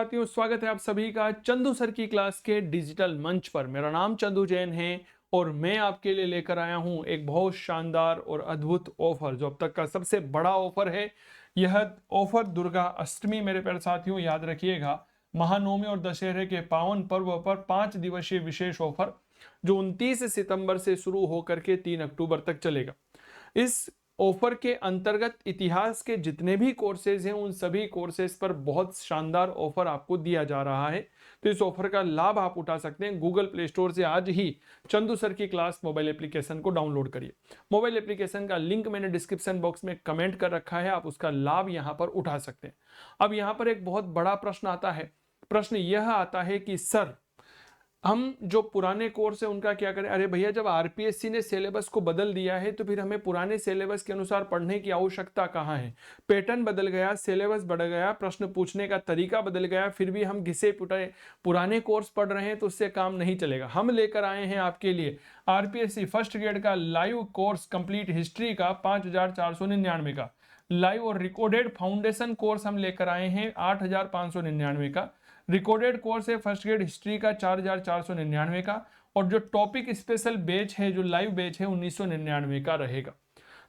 साथियों, स्वागत है आप सभी का चंदू सर की क्लास के डिजिटल मंच पर। मेरा नाम चंदू जैन है और मैं आपके लिए लेकर आया हूं एक बहुत शानदार और अद्भुत ऑफर, जो अब तक का सबसे बड़ा ऑफर है। यह ऑफर दुर्गा अष्टमी, मेरे प्यारे साथियों याद रखिएगा, महानवमी और दशहरे के पावन पर्व पर 5 दिवसीय विशेष ऑफर जो 29 सितंबर से शुरू होकर के 3 अक्टूबर तक चलेगा। इस ऑफर के अंतर्गत इतिहास के जितने भी कोर्सेज हैं उन सभी कोर्सेज पर बहुत शानदार ऑफर आपको दिया जा रहा है। तो इस ऑफर का लाभ आप उठा सकते हैं। गूगल प्ले स्टोर से आज ही चंदू सर की क्लास मोबाइल एप्लीकेशन को डाउनलोड करिए। मोबाइल एप्लीकेशन का लिंक मैंने डिस्क्रिप्शन बॉक्स में कमेंट कर रखा है, आप उसका लाभ यहां पर उठा सकते हैं। अब यहां पर एक बहुत बड़ा प्रश्न आता है। प्रश्न यह आता है कि सर, हम जो पुराने कोर्स है उनका क्या करें? अरे भैया, जब आरपीएससी ने सिलेबस को बदल दिया है तो फिर हमें पुराने सिलेबस के अनुसार पढ़ने की आवश्यकता कहाँ है? पैटर्न बदल गया, सिलेबस बढ़ गया, प्रश्न पूछने का तरीका बदल गया, फिर भी हम घिसे पुटे पुराने कोर्स पढ़ रहे हैं तो उससे काम नहीं चलेगा। हम लेकर आए हैं आपके लिए आरपीएससी फर्स्ट ग्रेड का लाइव कोर्स कंप्लीट हिस्ट्री का 5499 का लाइव, और रिकॉर्डेड फाउंडेशन कोर्स हम लेकर आए हैं 8599 का। रिकॉर्डेड कोर्स है फर्स्ट ग्रेड हिस्ट्री का 4499 का, और जो टॉपिक स्पेशल बैच है, जो लाइव बैच है, 1999 का रहेगा।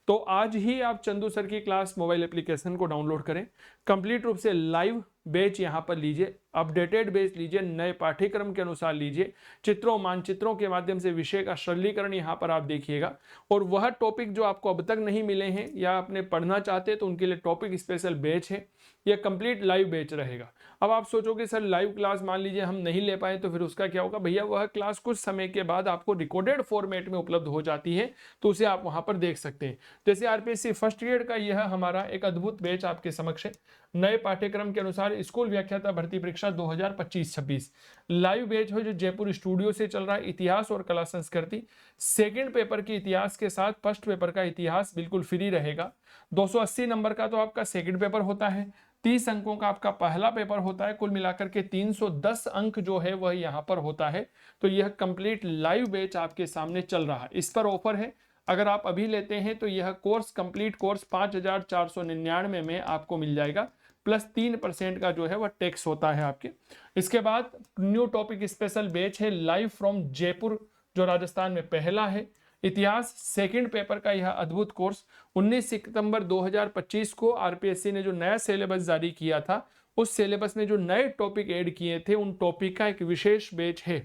तो आज ही आप चंदू सर की क्लास मोबाइल एप्लीकेशन को डाउनलोड करें, कंप्लीट रूप से लाइव बैच यहां पर लीजिए, अपडेटेड बैच लीजिए, नए पाठ्यक्रम के अनुसार लीजिए, चित्रों मानचित्रों के माध्यम से विषय का सरलीकरण यहां पर आप देखिएगा। और वह टॉपिक जो आपको अब तक नहीं मिले हैं या आपने पढ़ना चाहते हैं तो उनके लिए टॉपिक स्पेशल बैच है, यह कंप्लीट लाइव बैच रहेगा। अब आप सोचोगे सर लाइव क्लास मान लीजिए हम नहीं ले पाए तो फिर उसका क्या होगा? भैया, वह क्लास कुछ समय के बाद आपको रिकॉर्डेड फॉर्मेट में उपलब्ध हो जाती है, तो उसे आप वहां पर देख सकते हैं। जैसे आरपीएससी फर्स्ट ग्रेड का यह हमारा एक अद्भुत बैच आपके समक्ष है। नए पाठ्यक्रम के अनुसार स्कूल व्याख्याता भर्ती परीक्षा 2025-26 लाइव बैच है, जो जयपुर स्टूडियो से चल रहा है। इतिहास और कला संस्कृति सेकंड पेपर की इतिहास के साथ फर्स्ट पेपर का इतिहास बिल्कुल फ्री रहेगा। 280 नंबर का तो आपका सेकंड पेपर होता है, 30 अंकों का आपका पहला पेपर होता है, कुल मिलाकर के 310 अंक जो है वह यहाँ पर होता है। तो यह कंप्लीट लाइव बैच आपके सामने चल रहा है। इस पर ऑफर है, अगर आप अभी लेते हैं तो यह कोर्स कंप्लीट कोर्स 5499 में आपको मिल जाएगा, प्लस 3% का जो है वह टैक्स होता है आपके। इसके बाद न्यू टॉपिक स्पेशल बैच है लाइव फ्रॉम जयपुर, जो राजस्थान में पहला है। इतिहास सेकंड पेपर का यह अद्भुत कोर्स 19 सितंबर 2025 को आरपीएससी ने जो नया सिलेबस जारी किया था, उस सिलेबस में जो नए टॉपिक ऐड किए थे उन टॉपिक का एक विशेष बैच है।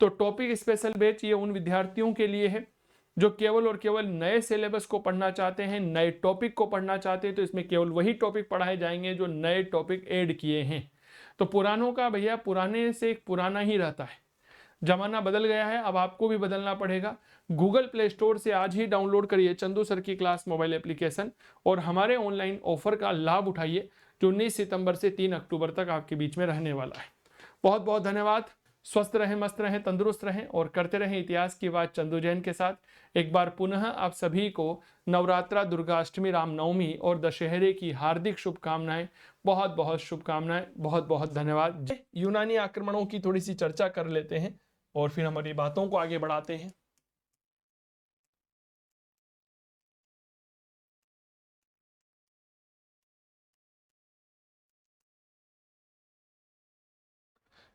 तो टॉपिक स्पेशल बैच ये उन विद्यार्थियों के लिए है जो केवल और केवल नए सिलेबस को पढ़ना चाहते हैं, नए टॉपिक को पढ़ना चाहते हैं। तो इसमें केवल वही टॉपिक पढ़ाए जाएंगे जो नए टॉपिक ऐड किए हैं। तो पुरानों का भैया पुराने से एक पुराना ही रहता है, जमाना बदल गया है, अब आपको भी बदलना पड़ेगा। गूगल प्ले स्टोर से आज ही डाउनलोड करिए चंदू सर की क्लास मोबाइल एप्लीकेशन और हमारे ऑनलाइन ऑफर का लाभ उठाइए, जो 19 सितंबर से 3 अक्टूबर तक आपके बीच में रहने वाला है। बहुत बहुत धन्यवाद। स्वस्थ रहें, मस्त रहें, तंदुरुस्त रहें और करते रहें इतिहास की बात चंदू जैन के साथ। एक बार पुनः आप सभी को नवरात्रा, दुर्गाष्टमी, रामनवमी और दशहरे की हार्दिक शुभकामनाएं। बहुत बहुत शुभकामनाएं, बहुत बहुत धन्यवाद। यूनानी आक्रमणों की थोड़ी सी चर्चा कर लेते हैं और फिर हमारी बातों को आगे बढ़ाते हैं।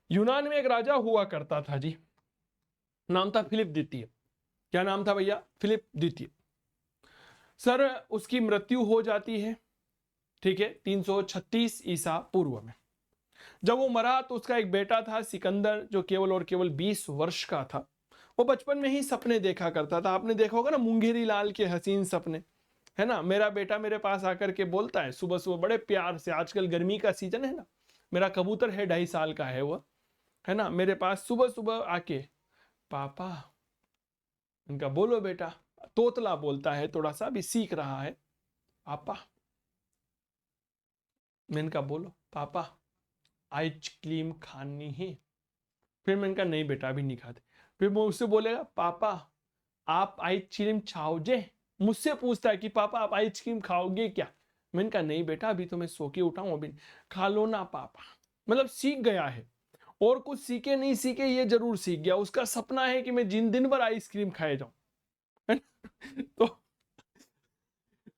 यूनान में एक राजा हुआ करता था जी, नाम था फिलिप द्वितीय। क्या नाम था भैया? फिलिप द्वितीय। सर, उसकी मृत्यु हो जाती है, ठीक है, 336 ईसा पूर्व में। जब वो मरा तो उसका एक बेटा था सिकंदर, जो केवल और केवल 20 वर्ष का था। वो बचपन में ही सपने देखा करता था। आपने देखा होगा ना मुंगेरी लाल के हसीन सपने, है ना। मेरा बेटा मेरे पास आकर के बोलता है सुबह सुबह बड़े प्यार से, आजकल गर्मी का सीजन है ना, मेरा कबूतर है 2.5 साल का है वह, है ना, मेरे पास सुबह सुबह आके पापा, इनका बोलो बेटा, तोतला बोलता है, थोड़ा सा भी सीख रहा है, पापा। मैंने कहा बोलो पापा, आइसक्रीम खानी है। फिर मैंने कहा नहीं बेटा अभी नहीं खाते। फिर वो उससे बोलेगा पापा आप आइसक्रीम खाओगे, मुझसे पूछता है कि पापा आप आइसक्रीम खाओगे क्या। मैंने कहा नहीं बेटा अभी तो मैं सो के उठा हूं, अभी खा लो ना पापा। मतलब सीख गया है, और कुछ सीखे नहीं सीखे ये जरूर सीख गया। उसका सपना है कि मैं दिन भर आइसक्रीम खाए जाऊं। तो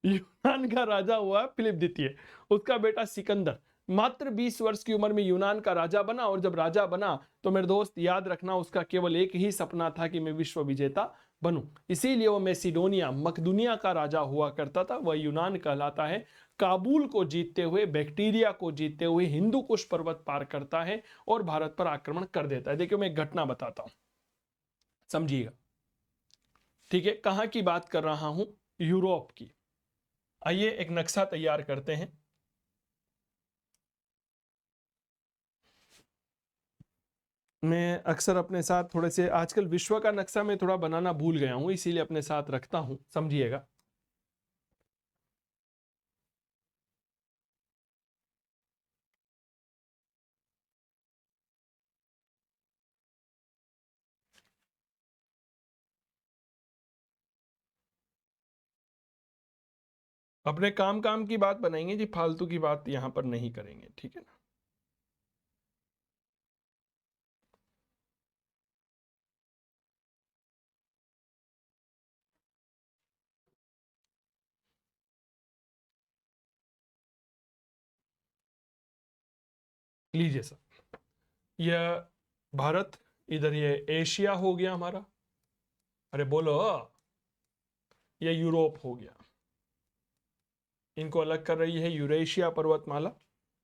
यूनान का राजा हुआ फिलिप द्वितीय, उसका बेटा सिकंदर। मात्र 20 वर्ष की उम्र में यूनान का राजा बना, और जब राजा बना तो मेरे दोस्त याद रखना, उसका केवल एक ही सपना था कि मैं विश्व विजेता बनूं। इसीलिए वो मैसिडोनिया, मकदुनिया का राजा हुआ करता था, वह यूनान कहलाता है। काबुल को जीतते हुए, बैक्टीरिया को जीतते हुए हिंदू कुश पर्वत पार करता है और भारत पर आक्रमण कर देता है। देखिए मैं एक घटना बताता हूं, समझिएगा, ठीक है। कहां की बात कर रहा हूं? यूरोप की। आइए एक नक्शा तैयार करते हैं। मैं अक्सर अपने साथ थोड़े से, आजकल विश्व का नक्शा मैं थोड़ा बनाना भूल गया हूं, इसीलिए अपने साथ रखता हूं, समझिएगा। अपने काम काम की बात बनाएंगे जी, फालतू की बात यहां पर नहीं करेंगे, ठीक है ना। लीजिए सर, यह भारत, इधर ये एशिया हो गया हमारा, अरे बोलो, यह यूरोप हो गया। इनको अलग कर रही है यूरेशिया पर्वतमाला,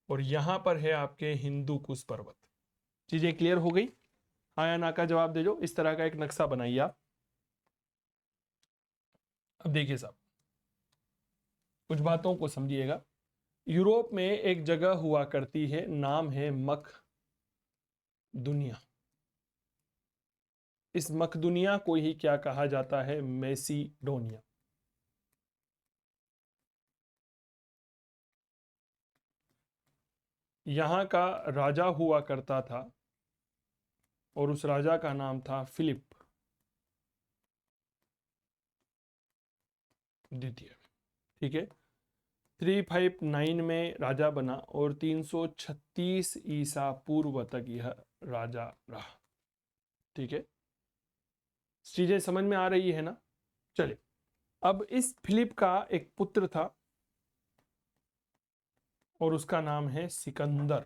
और यहां पर है आपके हिंदू कुश पर्वत। चीजें क्लियर हो गई? हाँ या ना का जवाब दे दो। इस तरह का एक नक्शा बनाइए आप। अब देखिए साहब, कुछ बातों को समझिएगा। यूरोप में एक जगह हुआ करती है, नाम है मक दुनिया। इस मकदुनिया को ही क्या कहा जाता है? मैसिडोनिया। यहां का राजा हुआ करता था, और उस राजा का नाम था फिलिप द्वितीय, ठीक है। 359 में राजा बना, और 336 ईसा पूर्व तक यह राजा रहा, ठीक है। चीजें समझ में आ रही है ना? चलिए, अब इस फिलिप का एक पुत्र था, और उसका नाम है सिकंदर,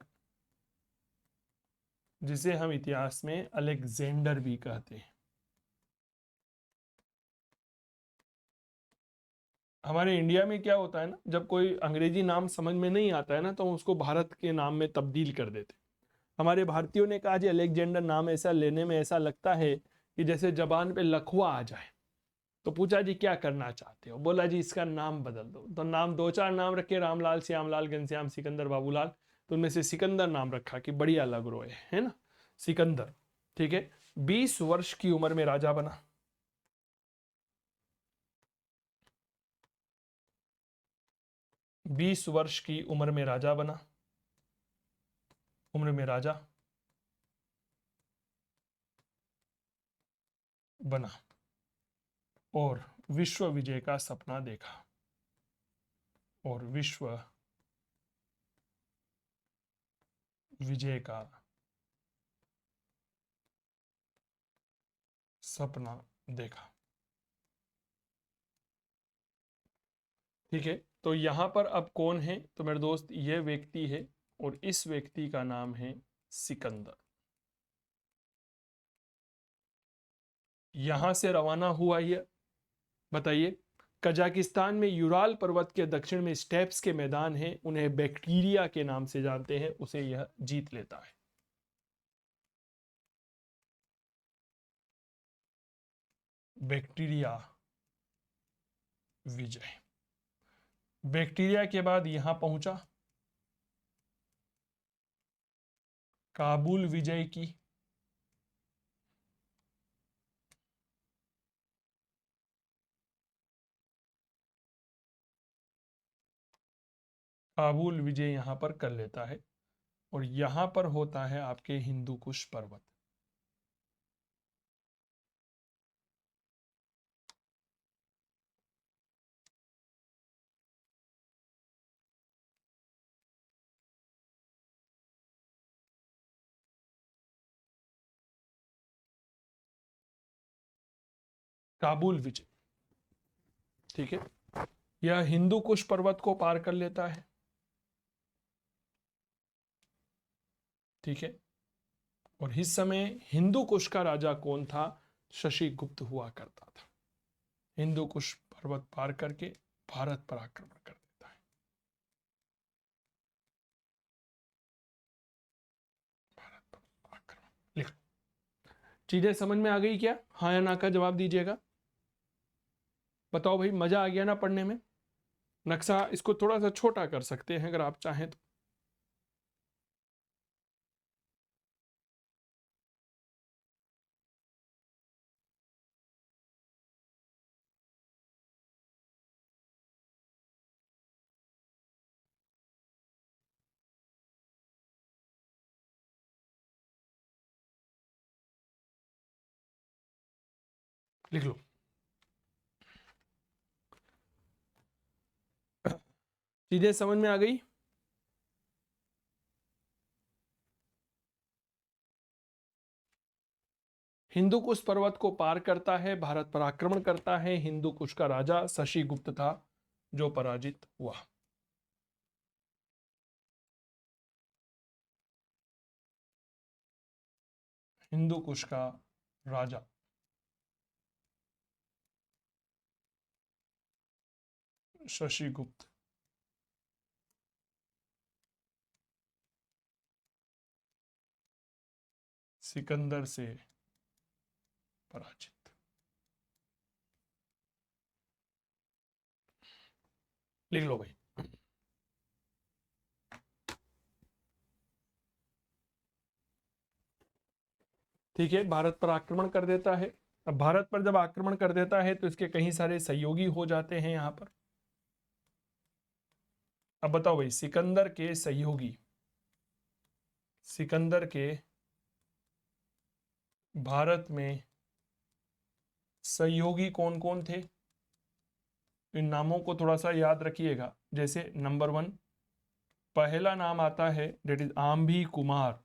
जिसे हम इतिहास में अलेक्जेंडर भी कहते हैं। हमारे इंडिया में क्या होता है ना, जब कोई अंग्रेजी नाम समझ में नहीं आता है ना, तो उसको भारत के नाम में तब्दील कर देते। हमारे भारतीयों ने कहा जी अलेक्जेंडर नाम ऐसा लेने में ऐसा लगता है कि जैसे जबान पे लखवा आ जाए। तो पूछा जी क्या करना चाहते हो? बोला जी इसका नाम बदल दो। तो नाम दो चार नाम रखे, रामलाल, श्यामलाल, घनश्याम, सिकंदर, बाबूलाल। तो उनमें से सिकंदर नाम रखा कि बढ़िया लग रहा है ना, सिकंदर, ठीक है। 20 वर्ष की उम्र में राजा बना। 20 वर्ष की उम्र में राजा बना, उम्र में राजा बना, और विश्व विजय का सपना देखा, और विश्व विजय का सपना देखा, ठीक है। तो यहां पर अब कौन है? तो मेरे दोस्त यह व्यक्ति है, और इस व्यक्ति का नाम है सिकंदर। यहां से रवाना हुआ यह, बताइए। कजाकिस्तान में यूराल पर्वत के दक्षिण में स्टेप्स के मैदान हैं, उन्हें बैक्टीरिया के नाम से जानते हैं, उसे यह जीत लेता है। बैक्टीरिया विजय। बैक्टीरिया के बाद यहां पहुंचा, काबुल विजय की, काबुल विजय यहां पर कर लेता है, और यहां पर होता है आपके हिंदू कुश पर्वत। काबुल विजय, ठीक है। यह हिंदू कुश पर्वत को पार कर लेता है, ठीक है। और इस समय हिंदू कुश का राजा कौन था? शशिगुप्त हुआ करता था। हिंदू कुश पर्वत पार करके भारत पर आक्रमण कर देता है। भारत पर आक्रमण। लिख लो। चीजें समझ में आ गई क्या? हाँ या ना का जवाब दीजिएगा। बताओ भाई, मजा आ गया ना पढ़ने में? नक्शा इसको थोड़ा सा छोटा कर सकते हैं अगर आप चाहें तो। लिख लो। चीजें समझ में आ गई? हिंदू कुश पर्वत को पार करता है, भारत पर आक्रमण करता है। हिंदू कुश का राजा शशिगुप्त था जो पराजित हुआ। हिंदू कुश का राजा शशिगुप्त सिकंदर से पराजित। लिख लो भाई। ठीक है, भारत पर आक्रमण कर देता है। अब भारत पर जब आक्रमण कर देता है तो इसके कई सारे सहयोगी हो जाते हैं यहां पर। अब बताओ भाई, सिकंदर के सहयोगी, सिकंदर के भारत में सहयोगी कौन कौन थे? इन नामों को थोड़ा सा याद रखिएगा। जैसे नंबर 1, पहला नाम आता है डेट इज आंभी कुमार।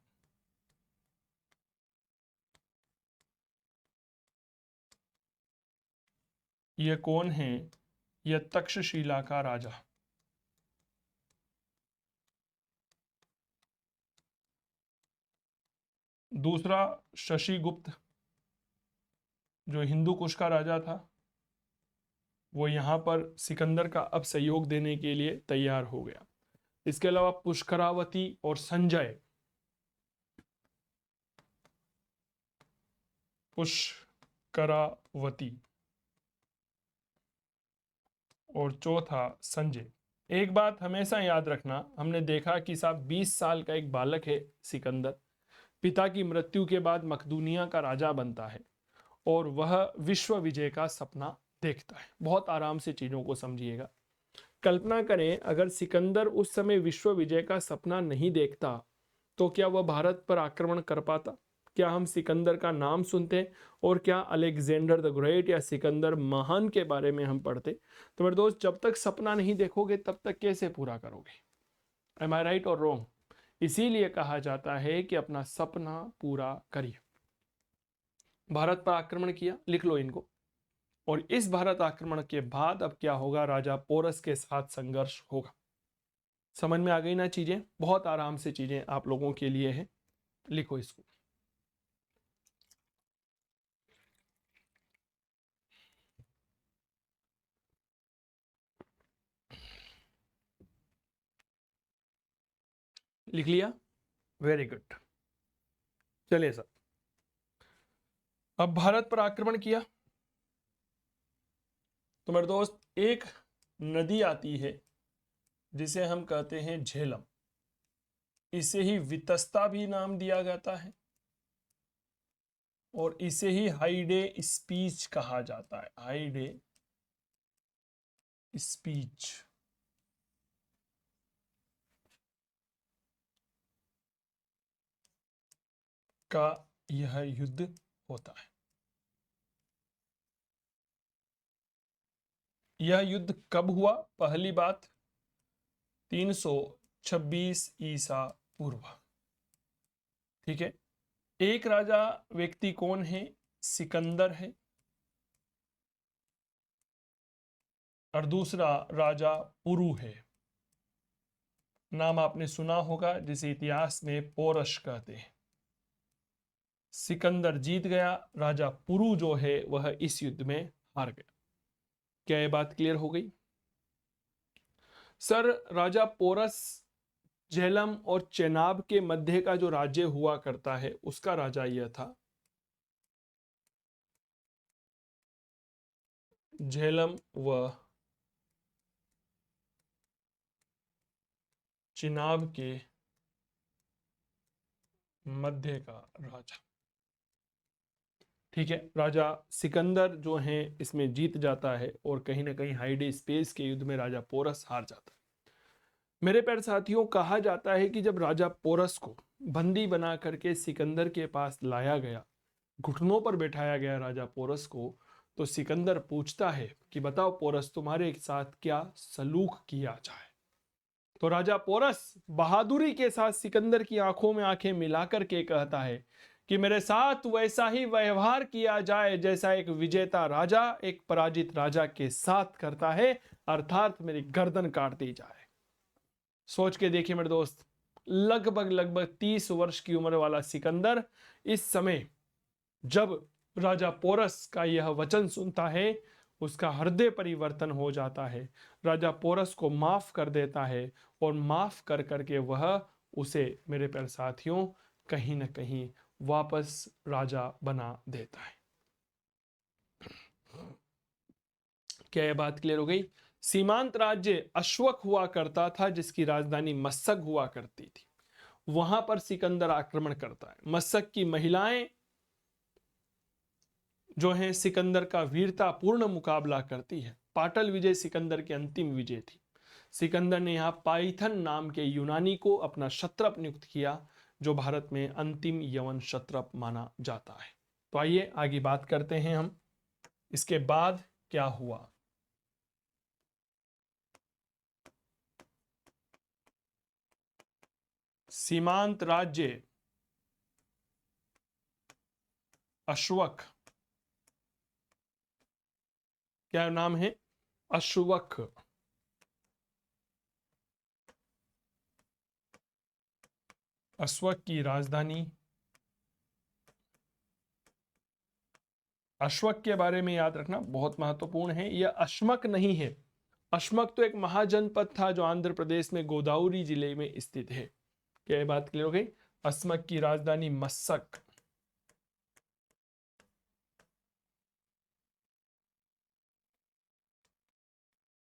यह कौन है? यह तक्षशिला का राजा। दूसरा, शशिगुप्त जो हिंदू कुश का राजा था, वो यहां पर सिकंदर का अब सहयोग देने के लिए तैयार हो गया। इसके अलावा पुष्करावती और संजय, पुष्करावती और चौथा संजय। एक बात हमेशा याद रखना, हमने देखा कि साहब 20 साल का एक बालक है सिकंदर, पिता की मृत्यु के बाद मकदूनिया का राजा बनता है और वह विश्व विजय का सपना देखता है। बहुत आराम से चीजों को समझिएगा। कल्पना करें अगर सिकंदर उस समय विश्व विजय का सपना नहीं देखता तो क्या वह भारत पर आक्रमण कर पाता? क्या हम सिकंदर का नाम सुनते और क्या अलेक्जेंडर द ग्रेट या सिकंदर महान के बारे में हम पढ़ते? तो मेरे दोस्त, जब तक सपना नहीं देखोगे तब तक कैसे पूरा करोगे? एम आई राइट और रॉन्ग? इसीलिए कहा जाता है कि अपना सपना पूरा करिए। भारत पर आक्रमण किया, लिख लो इनको। और इस भारत आक्रमण के बाद अब क्या होगा? राजा पोरस के साथ संघर्ष होगा। समझ में आ गई ना चीजें? बहुत आराम से चीजें आप लोगों के लिए है। लिखो इसको। लिख लिया? Very good. चलिए सर, अब भारत पर आक्रमण किया तो मेरे दोस्त एक नदी आती है जिसे हम कहते हैं झेलम। इसे ही वितस्ता भी नाम दिया जाता है और इसे ही हाइडे स्पीच कहा जाता है। हाइडे स्पीच का यह युद्ध होता है। यह युद्ध कब हुआ? पहली बात 326 ईसा पूर्व। ठीक है। एक राजा व्यक्ति कौन है? सिकंदर है और दूसरा राजा पुरु है। नाम आपने सुना होगा, जिसे इतिहास में पोरश कहते हैं। सिकंदर जीत गया, राजा पुरु जो है वह इस युद्ध में हार गया। क्या ये बात क्लियर हो गई? सर, राजा पोरस झेलम और चेनाब के मध्य का जो राज्य हुआ करता है उसका राजा यह था। झेलम व चिनाब के मध्य का राजा। ठीक है, राजा सिकंदर जो है इसमें जीत जाता है और कहीं ना कहीं हाइडे स्पेस के युद्ध में राजा पोरस हार जाता है। मेरे प्यारे साथियों, कहा जाता है कि जब राजा पोरस को बंदी बना करके सिकंदर के पास लाया गया, घुटनों पर बैठाया गया राजा पोरस को, तो सिकंदर पूछता है कि बताओ पोरस, तुम्हारे साथ क्या सलूक किया जाए। तो राजा पोरस बहादुरी के साथ सिकंदर की आंखों में आंखें मिलाकर के कहता है कि मेरे साथ वैसा ही व्यवहार किया जाए जैसा एक विजेता राजा एक पराजित राजा के साथ करता है, अर्थात मेरी गर्दन काट दी जाए। सोच के देखिए मेरे दोस्त, लगभग लगभग 30 वर्ष की उम्र वाला सिकंदर इस समय जब राजा पोरस का यह वचन सुनता है, उसका हृदय परिवर्तन हो जाता है, राजा पोरस को माफ कर देता है और माफ कर करके वह उसे, मेरे प्यारे साथियों, कहीं ना कहीं वापस राजा बना देता है। क्या यह बात क्लियर हो गई? सीमांत राज्य अश्वक हुआ करता था जिसकी राजधानी मस्सक हुआ करती थी। वहां पर सिकंदर आक्रमण करता है। मस्सक की महिलाएं जो है सिकंदर का वीरतापूर्ण मुकाबला करती है। पाटल विजय सिकंदर की अंतिम विजय थी। सिकंदर ने यहाँ पाइथन नाम के यूनानी को अपना क्षत्रप नियुक्त किया, जो भारत में अंतिम यवन क्षत्रप माना जाता है। तो आइए आगे बात करते हैं हम, इसके बाद क्या हुआ। सीमांत राज्य अश्वक, क्या नाम है? अश्वक। अश्वक की राजधानी, अश्वक के बारे में याद रखना बहुत महत्वपूर्ण है, यह अश्मक नहीं है। अश्मक तो एक महाजनपद था जो आंध्र प्रदेश में गोदावरी जिले में स्थित है। क्या ये बात क्लियर हो गई? अश्मक की राजधानी मस्सक।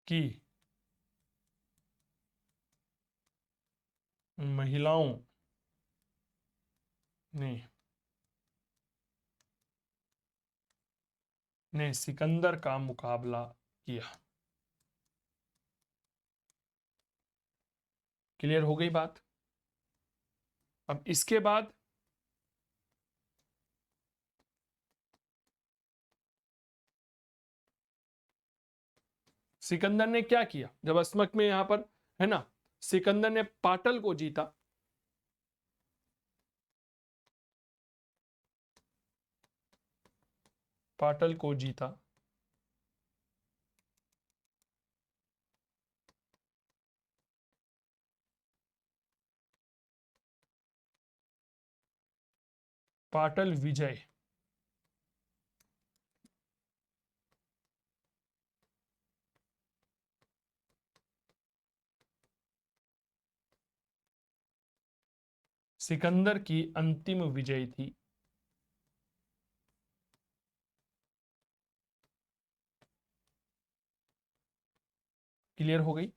की महिलाओं ने सिकंदर का मुकाबला किया। क्लियर हो गई बात? अब इसके बाद सिकंदर ने क्या किया? जब अश्मक में यहां पर है ना, सिकंदर ने पाटल को जीता। पाटल को जीता, पाटल विजय। सिकंदर की अंतिम विजय थी। क्लियर हो गई?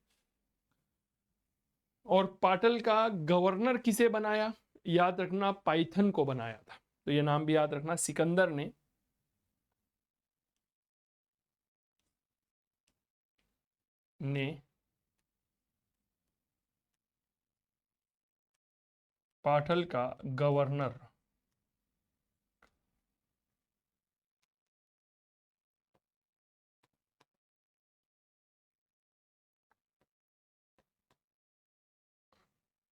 और पाटल का गवर्नर किसे बनाया? याद रखना, पाइथन को बनाया था। तो ये नाम भी याद रखना, सिकंदर ने पाटल का गवर्नर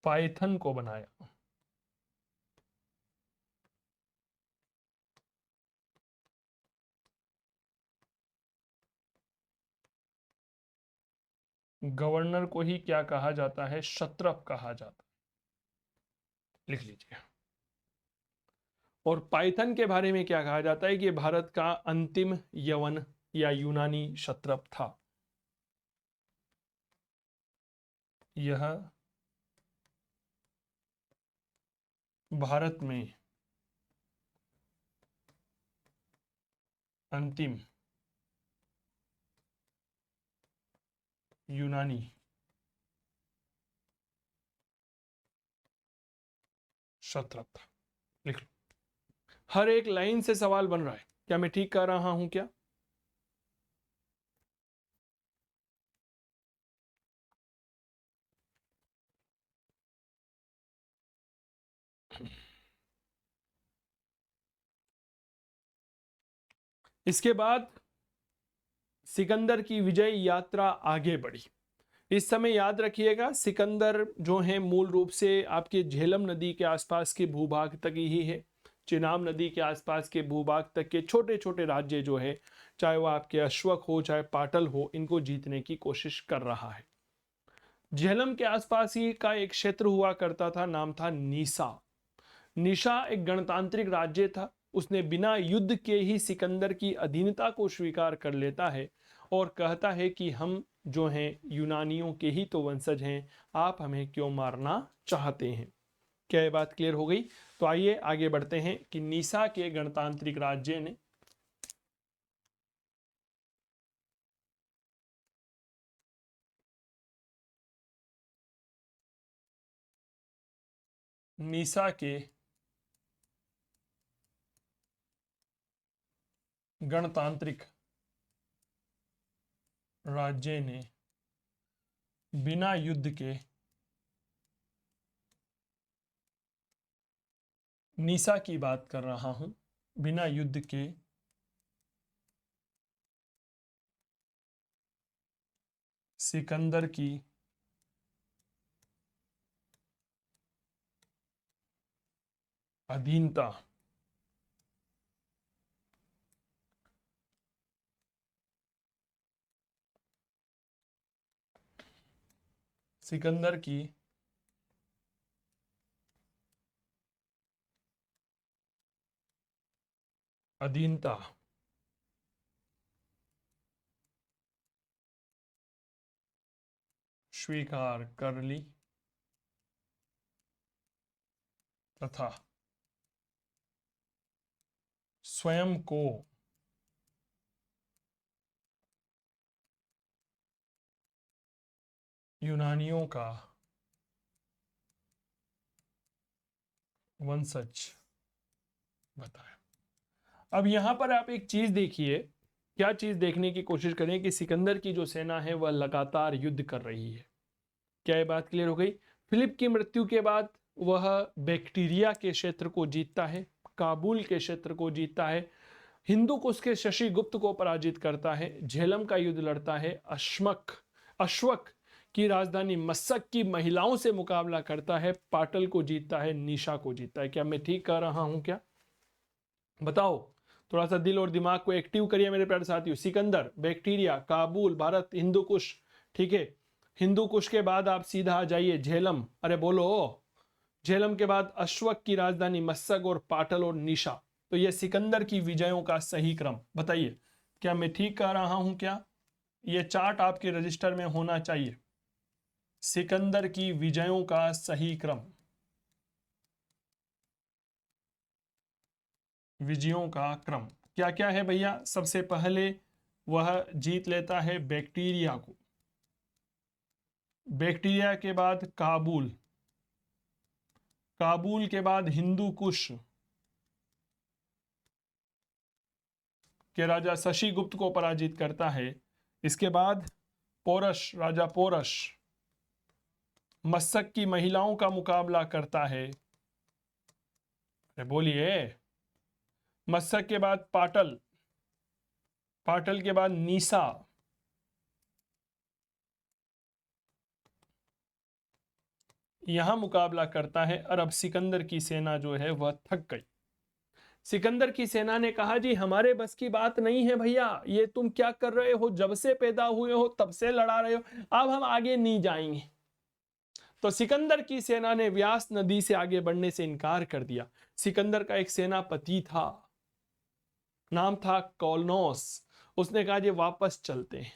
पाइथन को बनाया। गवर्नर को ही क्या कहा जाता है? क्षत्रप कहा जाता है, लिख लीजिए। और पाइथन के बारे में क्या कहा जाता है कि भारत का अंतिम यवन या यूनानी क्षत्रप था। यह भारत में अंतिम यूनानी क्षत्रप था, लिख लो। हर एक लाइन से सवाल बन रहा है, क्या मैं ठीक कर रहा हूं क्या? इसके बाद सिकंदर की विजय यात्रा आगे बढ़ी। इस समय याद रखिएगा, सिकंदर जो है मूल रूप से आपके झेलम नदी के आसपास के भूभाग तक ही है। चिनाब नदी के आसपास के भूभाग तक के छोटे छोटे राज्य जो है, चाहे वो आपके अश्वक हो चाहे पाटल हो, इनको जीतने की कोशिश कर रहा है। झेलम के आसपास ही का एक क्षेत्र हुआ करता था, नाम था नीसा। निशा एक गणतांत्रिक राज्य था। उसने बिना युद्ध के ही सिकंदर की अधीनता को स्वीकार कर लेता है और कहता है कि हम जो हैं यूनानियों के ही तो वंशज हैं, आप हमें क्यों मारना चाहते हैं। क्या ये बात क्लियर हो गई? तो आइए आगे बढ़ते हैं कि निशा के गणतांत्रिक राज्य ने निशा के गणतांत्रिक राज्य ने बिना युद्ध के निशा की बात कर रहा हूं, बिना युद्ध के सिकंदर की अधीनता सिकंदर की अधीनता स्वीकार कर ली तथा स्वयं को यूनानियों का वंशज बताया। अब यहां पर आप एक चीज देखिए, क्या चीज देखने की कोशिश करें कि सिकंदर की जो सेना है वह लगातार युद्ध कर रही है। क्या ये बात क्लियर हो गई? फिलिप की मृत्यु के बाद वह बैक्टीरिया के क्षेत्र को जीतता है, काबुल के क्षेत्र को जीतता है, हिंदू कुश के शशि गुप्त को पराजित करता है, झेलम का युद्ध लड़ता है, अश्वक की राजधानी मस्सक की महिलाओं से मुकाबला करता है, पाटल को जीतता है, निशा को जीतता है। क्या मैं ठीक कह रहा हूं क्या? बताओ, थोड़ा सा दिल और दिमाग को एक्टिव करिए मेरे प्यारे साथियों। सिकंदर, बैक्टीरिया, काबुल, भारत, हिंदू कुश, ठीक है। हिंदू कुश के बाद आप सीधा आ जाइए झेलम, अरे बोलो, झेलम के बाद अश्वक की राजधानी मस्सक और पाटल और निशा। तो यह सिकंदर की विजयों का सही क्रम बताइए, क्या मैं ठीक कह रहा हूं क्या? यह चार्ट आपके रजिस्टर में होना चाहिए, सिकंदर की विजयों का सही क्रम, विजयों का क्रम क्या क्या है भैया? सबसे पहले वह जीत लेता है बैक्टीरिया को, बैक्टीरिया के बाद काबुल, काबुल के बाद हिंदू कुश के राजा शशि गुप्त को पराजित करता है। इसके बाद पोरश, राजा पोरश मस्सक की महिलाओं का मुकाबला करता है। अरे बोलिए। मस्सक के बाद पाटल, पाटल के बाद नीसा, यहां मुकाबला करता है और अब सिकंदर की सेना जो है वह थक गई। सिकंदर की सेना ने कहा जी हमारे बस की बात नहीं है भैया, ये तुम क्या कर रहे हो, जब से पैदा हुए हो तब से लड़ा रहे हो, अब हम आगे नहीं जाएंगे। तो सिकंदर की सेना ने व्यास नदी से आगे बढ़ने से इनकार कर दिया। सिकंदर का एक सेनापति था, नाम था कौलनोस, उसने कहा जी वापस चलते हैं।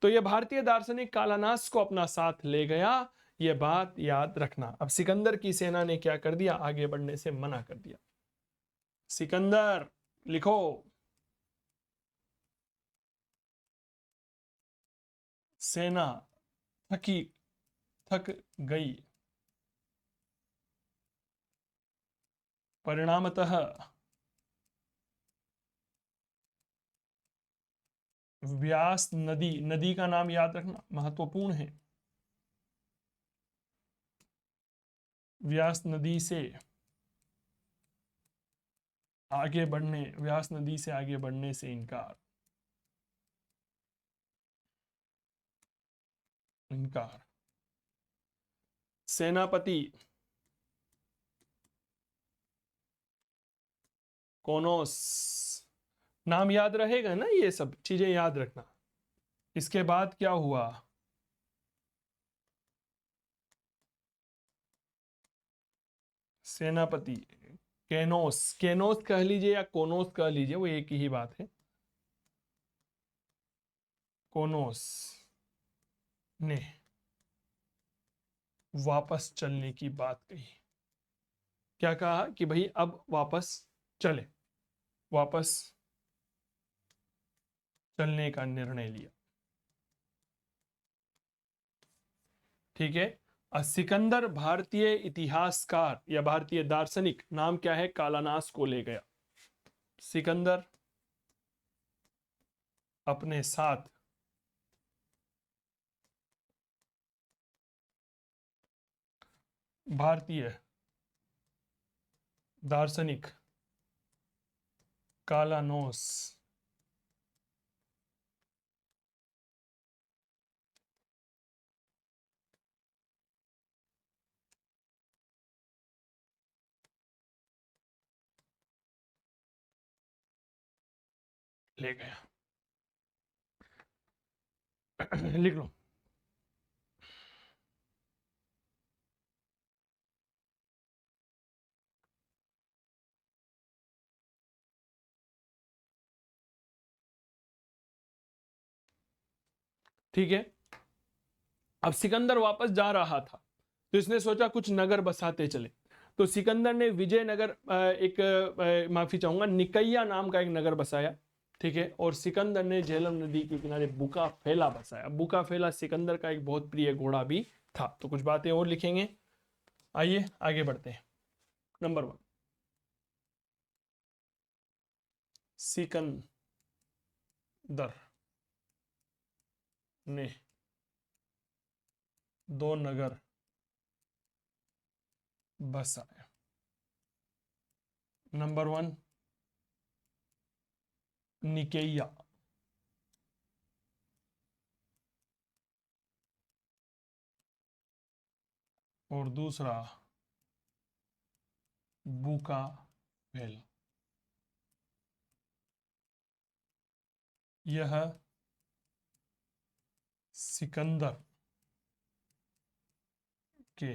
तो ये भारतीय दार्शनिक कालानास को अपना साथ ले गया, ये बात याद रखना। अब सिकंदर की सेना ने क्या कर दिया, आगे बढ़ने से मना कर दिया। सिकंदर लिखो, सेना थक गई, परिणामतः व्यास नदी, नदी का नाम याद रखना महत्वपूर्ण है, व्यास नदी से व्यास नदी से आगे बढ़ने से इनकार। सेनापति कोनोस, नाम याद रहेगा ना, ये सब चीजें याद रखना। इसके बाद क्या हुआ, सेनापति केनोस, केनोस कह लीजिए या कोनोस कह लीजिए, वो एक ही बात है। कोनोस ने वापस चलने की बात कही। क्या कहा कि भाई अब वापस चले, वापस चलने का निर्णय लिया। ठीक है। सिकंदर भारतीय इतिहासकार या भारतीय दार्शनिक, नाम क्या है, कालानास को ले गया। सिकंदर अपने साथ भारतीय दार्शनिक कालानोस ले गया। लिख लो। ठीक है। अब सिकंदर वापस जा रहा था, तो इसने सोचा कुछ नगर बसाते चले। तो सिकंदर ने विजयनगर, माफी चाहूंगा, निकैया नाम का एक नगर बसाया। ठीक है। और सिकंदर ने झेलम नदी के किनारे बुका फेला बसाया। बुका फेला सिकंदर का एक बहुत प्रिय घोड़ा भी था। तो कुछ बातें और लिखेंगे, आइए आगे बढ़ते हैं। नंबर 1, सिकंदर ने 2 नगर बसाया। नंबर 1 निकेया, और दूसरा बुका फेला। यह सिकंदर के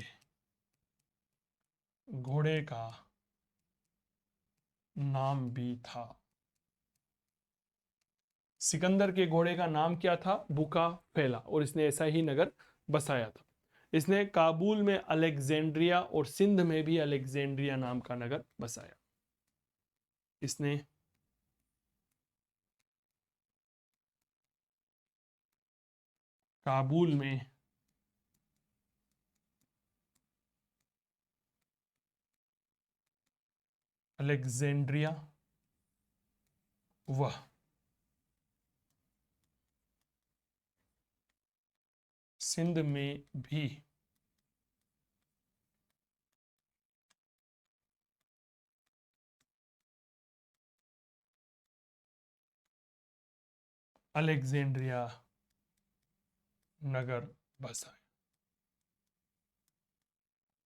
घोड़े का नाम भी था। सिकंदर के घोड़े का नाम क्या था, बुका फेला, और इसने ऐसा ही नगर बसाया था। इसने काबुल में अलेक्जेंड्रिया और सिंध में भी अलेक्जेंड्रिया नाम का नगर बसाया। इसने काबुल में अलेक्जेंड्रिया व सिंध में भी अलेक्जेंड्रिया नगर बसाए।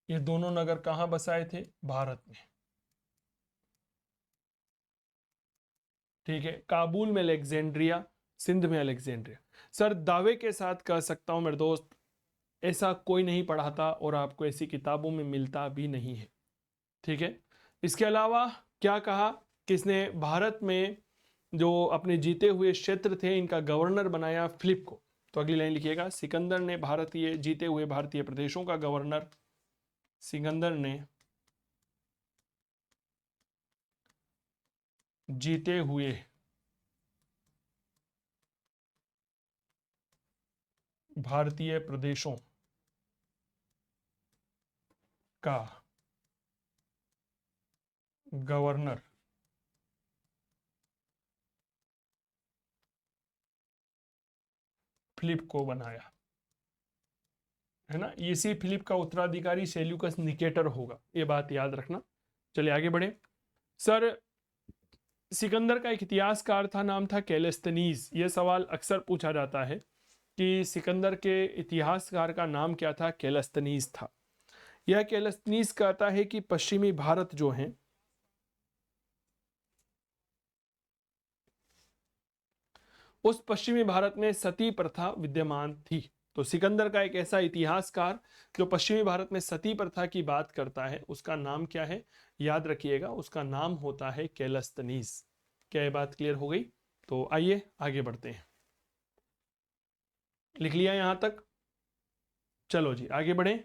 ये दोनों नगर कहां बसाए थे, भारत में। ठीक है, काबुल में अलेक्जेंड्रिया, सिंध में अलेक्जेंड्रिया। सर दावे के साथ कह सकता हूं मेरे दोस्त, ऐसा कोई नहीं पढ़ाता और आपको ऐसी किताबों में मिलता भी नहीं है। ठीक है, इसके अलावा क्या कहा, किसने भारत में जो अपने जीते हुए क्षेत्र थे इनका गवर्नर बनाया फिलिप को। तो अगली लाइन लिखिएगा, सिकंदर ने भारतीय जीते हुए भारतीय प्रदेशों का गवर्नर, सिकंदर ने जीते हुए भारतीय प्रदेशों का गवर्नर फिलिप को बनाया, है ना। इसी फिलिप का उत्तराधिकारी सेल्यूकस निकेटर होगा, ये बात याद रखना। चलिए आगे बढ़े। सर सिकंदर का एक इतिहासकार था, नाम था कैलेस्थनीज। यह सवाल अक्सर पूछा जाता है कि सिकंदर के इतिहासकार का नाम क्या था, कैलेस्थनीज था। यह कैलेस्थनीज कहता है कि पश्चिमी भारत जो है उस पश्चिमी भारत में सती प्रथा विद्यमान थी। तो सिकंदर का एक ऐसा इतिहासकार जो पश्चिमी भारत में सती प्रथा की बात करता है, उसका नाम क्या है, याद रखिएगा, उसका नाम होता है कैलेस्थनीज। क्या ये बात क्लियर हो गई? तो आइए आगे बढ़ते हैं। लिख लिया यहां तक? चलो जी आगे बढ़े।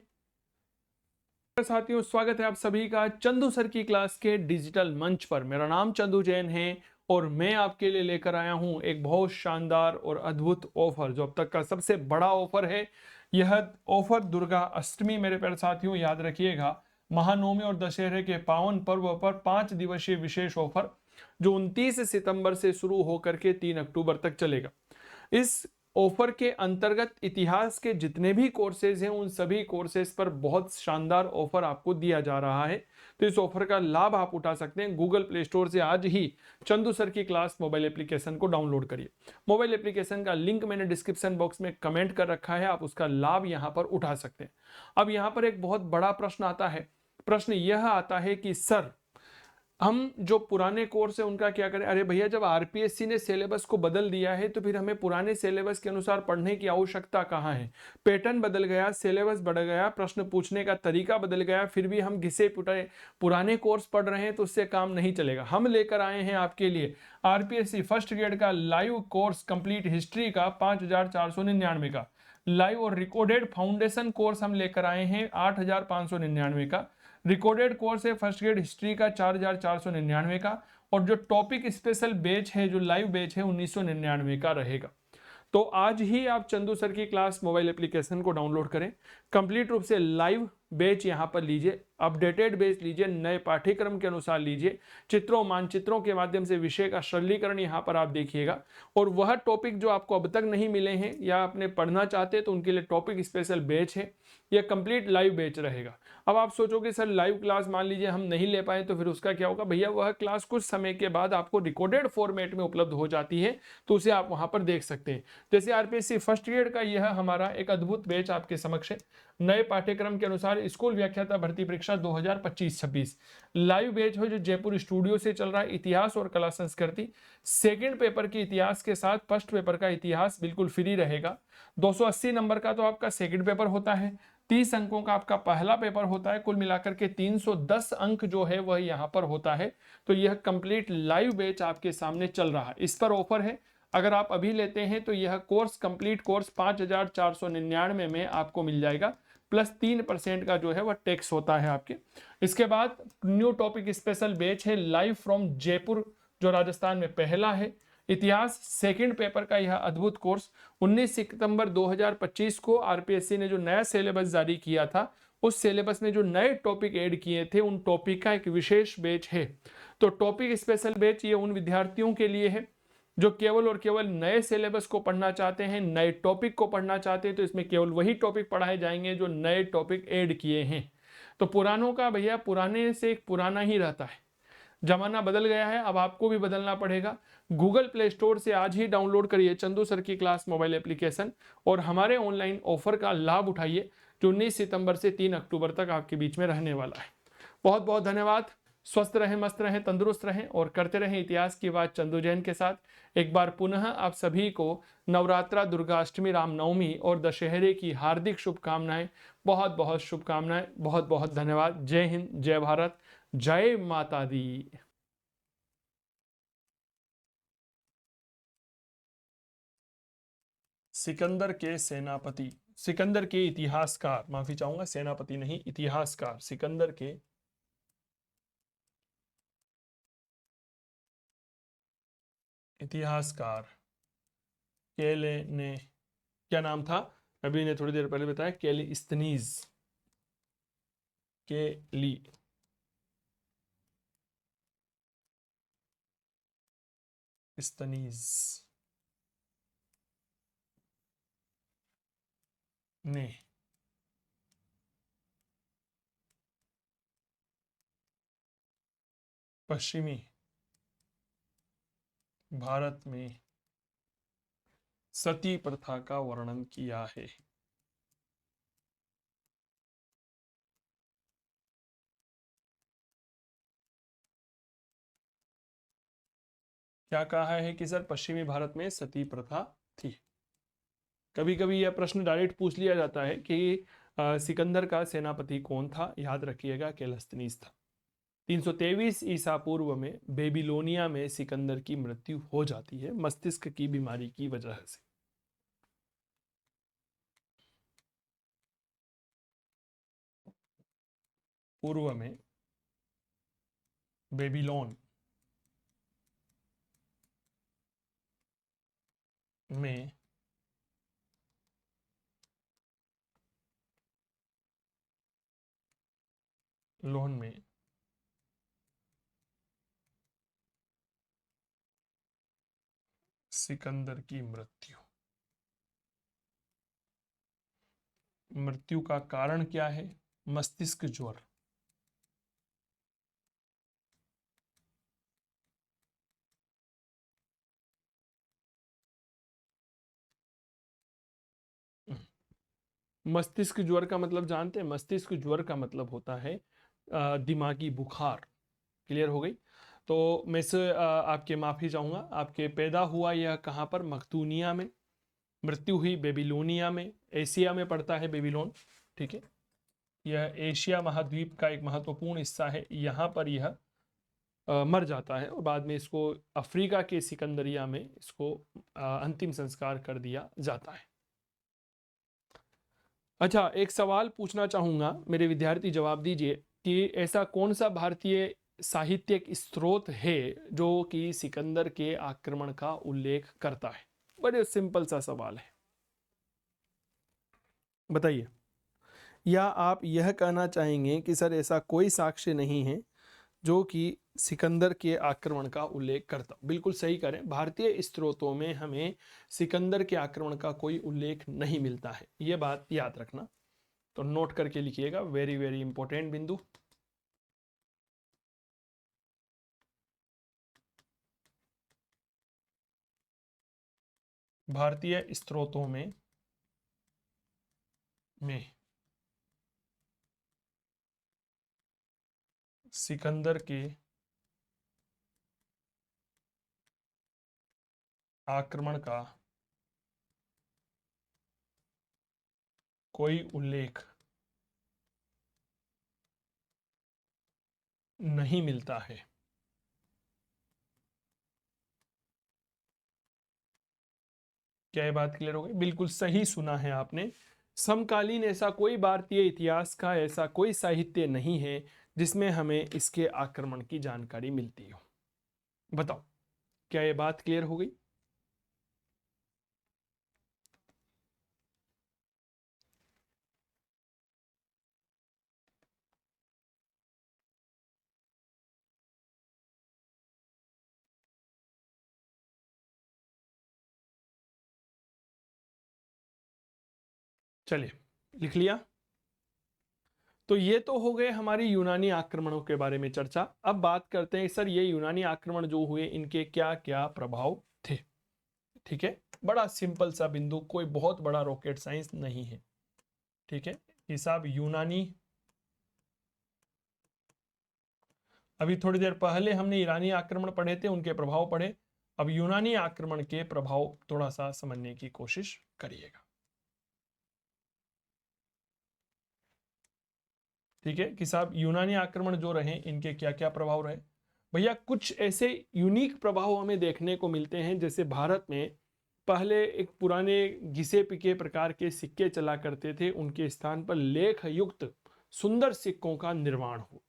साथियों स्वागत है आप सभी का चंदू सर की क्लास के डिजिटल मंच पर। मेरा नाम चंदू जैन है और मैं आपके लिए लेकर आया हूं एक बहुत शानदार और अद्भुत ऑफर, जो अब तक का सबसे बड़ा ऑफर है। यह ऑफर दुर्गा अष्टमी, मेरे प्यारे साथियों याद रखिएगा, महानवमी और दशहरे के पावन पर्व पर 5 दिवसीय विशेष ऑफर जो 29 सितंबर से शुरू होकर के 3 अक्टूबर तक चलेगा। इस ऑफर के अंतर्गत इतिहास के जितने भी कोर्सेज हैं उन सभी कोर्सेज पर बहुत शानदार ऑफर आपको दिया जा रहा है। तो इस ऑफर का लाभ आप उठा सकते हैं। गूगल प्ले स्टोर से आज ही चंदू सर की क्लास मोबाइल एप्लीकेशन को डाउनलोड करिए। मोबाइल एप्लीकेशन का लिंक मैंने डिस्क्रिप्शन बॉक्स में कमेंट कर रखा है, आप उसका लाभ यहां पर उठा सकते हैं। अब यहां पर एक बहुत बड़ा प्रश्न आता है। प्रश्न यह आता है कि सर हम जो पुराने कोर्स है उनका क्या करें? अरे भैया, जब आरपीएससी ने सिलेबस को बदल दिया है तो फिर हमें पुराने सिलेबस के अनुसार पढ़ने की आवश्यकता कहाँ है? पैटर्न बदल गया, सिलेबस बढ़ गया, प्रश्न पूछने का तरीका बदल गया, फिर भी हम घिसे पुटे पुराने कोर्स पढ़ रहे हैं तो उससे काम नहीं चलेगा। हम लेकर आए हैं आपके लिए आरपीएससी फर्स्ट ग्रेड का लाइव कोर्स कंप्लीट हिस्ट्री का 5499 का लाइव, और रिकॉर्डेड फाउंडेशन कोर्स हम लेकर आए हैं 8599 का। रिकॉर्डेड कोर्स है फर्स्ट ग्रेड हिस्ट्री का 4499 का, और जो टॉपिक स्पेशल बैच है, जो लाइव बैच है, 1999 का रहेगा। तो आज ही आप चंदू सर की क्लास मोबाइल एप्लीकेशन को डाउनलोड करें, कंप्लीट रूप से लाइव बैच यहां पर लीजिए, अपडेटेड बैच लीजिए, नए पाठ्यक्रम के अनुसार लीजिए, चित्रों मानचित्रों के माध्यम से विषय का सरलीकरण यहां पर आप देखिएगा। और वह टॉपिक जो आपको अब तक नहीं मिले हैं या आपने पढ़ना चाहते हैं तो उनके लिए टॉपिक स्पेशल बैच है, यह कंप्लीट लाइव बैच रहेगा। अब आप सोचोगे सर लाइव क्लास मान लीजिए हम नहीं ले पाए तो फिर उसका क्या होगा? भैया वह क्लास कुछ समय के बाद आपको रिकॉर्डेड फॉर्मेट में उपलब्ध हो जाती है, तो उसे आप वहां पर देख सकते हैं। जैसे आरपीएससी फर्स्ट ग्रेड का यह हमारा एक अद्भुत बैच आपके समक्ष है। नए पाठ्यक्रम के अनुसार स्कूल व्याख्याता भर्ती परीक्षा 2025-26 लाइव बैच हो, जो जयपुर स्टूडियो से चल रहा है। इतिहास और कला संस्कृति सेकंड पेपर की इतिहास के साथ फर्स्ट पेपर का इतिहास बिल्कुल फ्री रहेगा। 280 नंबर का तो आपका सेकंड पेपर होता है, 30 अंकों का आपका पहला पेपर होता है, कुल मिलाकर के 310 अंक जो है वह यहाँ पर होता है। तो यह कंप्लीट लाइव बैच आपके सामने चल रहा है। इस पर ऑफर है, अगर आप अभी लेते हैं तो यह कोर्स कंप्लीट कोर्स 5499 में आपको मिल जाएगा, प्लस 3% का जो है वह टैक्स होता है आपके। इसके बाद न्यू टॉपिक स्पेशल बैच है लाइव फ्रॉम जयपुर, जो राजस्थान में पहला है। इतिहास सेकंड पेपर का यह अद्भुत कोर्स 19 सितंबर 2025 को आरपीएससी ने जो नया सिलेबस जारी किया था, उस सिलेबस में जो नए टॉपिक ऐड किए थे उन टॉपिक का एक विशेष बैच है। तो टॉपिक स्पेशल बैच ये उन विद्यार्थियों के लिए है जो केवल और केवल नए सिलेबस को पढ़ना चाहते हैं, नए टॉपिक को पढ़ना चाहते हैं। तो इसमें केवल वही टॉपिक पढ़ाए जाएंगे जो नए टॉपिक ऐड किए हैं। तो पुरानों का भैया पुराने से एक पुराना ही रहता है, जमाना बदल गया है, अब आपको भी बदलना पड़ेगा। गूगल प्ले स्टोर से आज ही डाउनलोड करिए चंदू सर की क्लास मोबाइल एप्लीकेशन और हमारे ऑनलाइन ऑफर का लाभ उठाइए, जो 19 सितंबर से 3 अक्टूबर तक आपके बीच में रहने वाला है। बहुत बहुत धन्यवाद। स्वस्थ रहें, मस्त रहें, तंदुरुस्त रहें और करते रहें इतिहास की बात चंदू जैन के साथ। एक बार पुनः आप सभी को नवरात्रा, दुर्गाष्टमी, रामनवमी और दशहरे की हार्दिक शुभकामनाएं, बहुत बहुत शुभकामनाएं, बहुत बहुत धन्यवाद। जय हिंद, जय भारत, जय माता दी। सिकंदर के सेनापति, सिकंदर के इतिहासकार, माफी चाहूंगा, सेनापति नहीं, इतिहासकार, सिकंदर के इतिहासकार केले ने, क्या नाम था, अभी ने थोड़ी देर पहले बताया, केलिस्तनीज, केली स्तनीज ने पश्चिमी भारत में सती प्रथा का वर्णन किया है। क्या कहा है कि सर पश्चिमी भारत में सती प्रथा थी। कभी कभी यह प्रश्न डायरेक्ट पूछ लिया जाता है कि सिकंदर का सेनापति कौन था, याद रखिएगा केलस्तनीज था। 323 ईसा पूर्व में बेबीलोनिया में सिकंदर की मृत्यु हो जाती है मस्तिष्क की बीमारी की वजह से। पूर्व में बेबीलोन में लोन में सिकंदर की मृत्यु, मृत्यु का कारण क्या है, मस्तिष्क ज्वर। मस्तिष्क ज्वर का मतलब जानते हैं, मस्तिष्क ज्वर का मतलब होता है दिमागी बुखार। क्लियर हो गई। तो मैं से आपके माफी चाहूंगा, आपके पैदा हुआ यह कहाँ पर, मखदूनिया में, मृत्यु हुई बेबीलोनिया में, एशिया में पड़ता है बेबीलोन, ठीक है। यह एशिया महाद्वीप का एक महत्वपूर्ण हिस्सा है। यहाँ पर यह मर जाता है और बाद में इसको अफ्रीका के सिकंदरिया में इसको अंतिम संस्कार कर दिया जाता है। अच्छा, एक सवाल पूछना चाहूंगा, मेरे विद्यार्थी जवाब दीजिए कि ऐसा कौन सा भारतीय साहित्यिक स्रोत है जो कि सिकंदर के आक्रमण का उल्लेख करता है। बड़े सिंपल सा सवाल है, बताइए। या आप यह कहना चाहेंगे कि सर ऐसा कोई साक्ष्य नहीं है जो कि सिकंदर के आक्रमण का उल्लेख करता। बिल्कुल सही करें, भारतीय स्रोतों में हमें सिकंदर के आक्रमण का कोई उल्लेख नहीं मिलता है, यह बात याद रखना। तो नोट करके लिखिएगा, वेरी वेरी इंपॉर्टेंट बिंदु। भारतीय स्रोतों में सिकंदर के आक्रमण का कोई उल्लेख नहीं मिलता है। क्या ये बात क्लियर हो गई? बिल्कुल सही सुना है आपने। समकालीन ऐसा कोई भारतीय इतिहास का ऐसा कोई साहित्य नहीं है जिसमें हमें इसके आक्रमण की जानकारी मिलती हो। बताओ, क्या ये बात क्लियर हो गई? चलिए, लिख लिया। तो ये तो हो गए हमारी यूनानी आक्रमणों के बारे में चर्चा। अब बात करते हैं सर ये यूनानी आक्रमण जो हुए इनके क्या क्या प्रभाव थे। ठीक है, बड़ा सिंपल सा बिंदु, कोई बहुत बड़ा रॉकेट साइंस नहीं है। ठीक है, हिसाब यूनानी अभी थोड़ी देर पहले हमने ईरानी आक्रमण पढ़े थे, उनके प्रभाव पढ़े। अब यूनानी आक्रमण के प्रभाव थोड़ा सा समझने की कोशिश करिएगा। ठीक है कि साहब यूनानी आक्रमण जो रहे इनके क्या क्या प्रभाव रहे। भैया कुछ ऐसे यूनिक प्रभाव हमें देखने को मिलते हैं, जैसे भारत में पहले एक पुराने घिसे पिके प्रकार के सिक्के चला करते थे, उनके स्थान पर लेख युक्त सुंदर सिक्कों का निर्माण हुआ।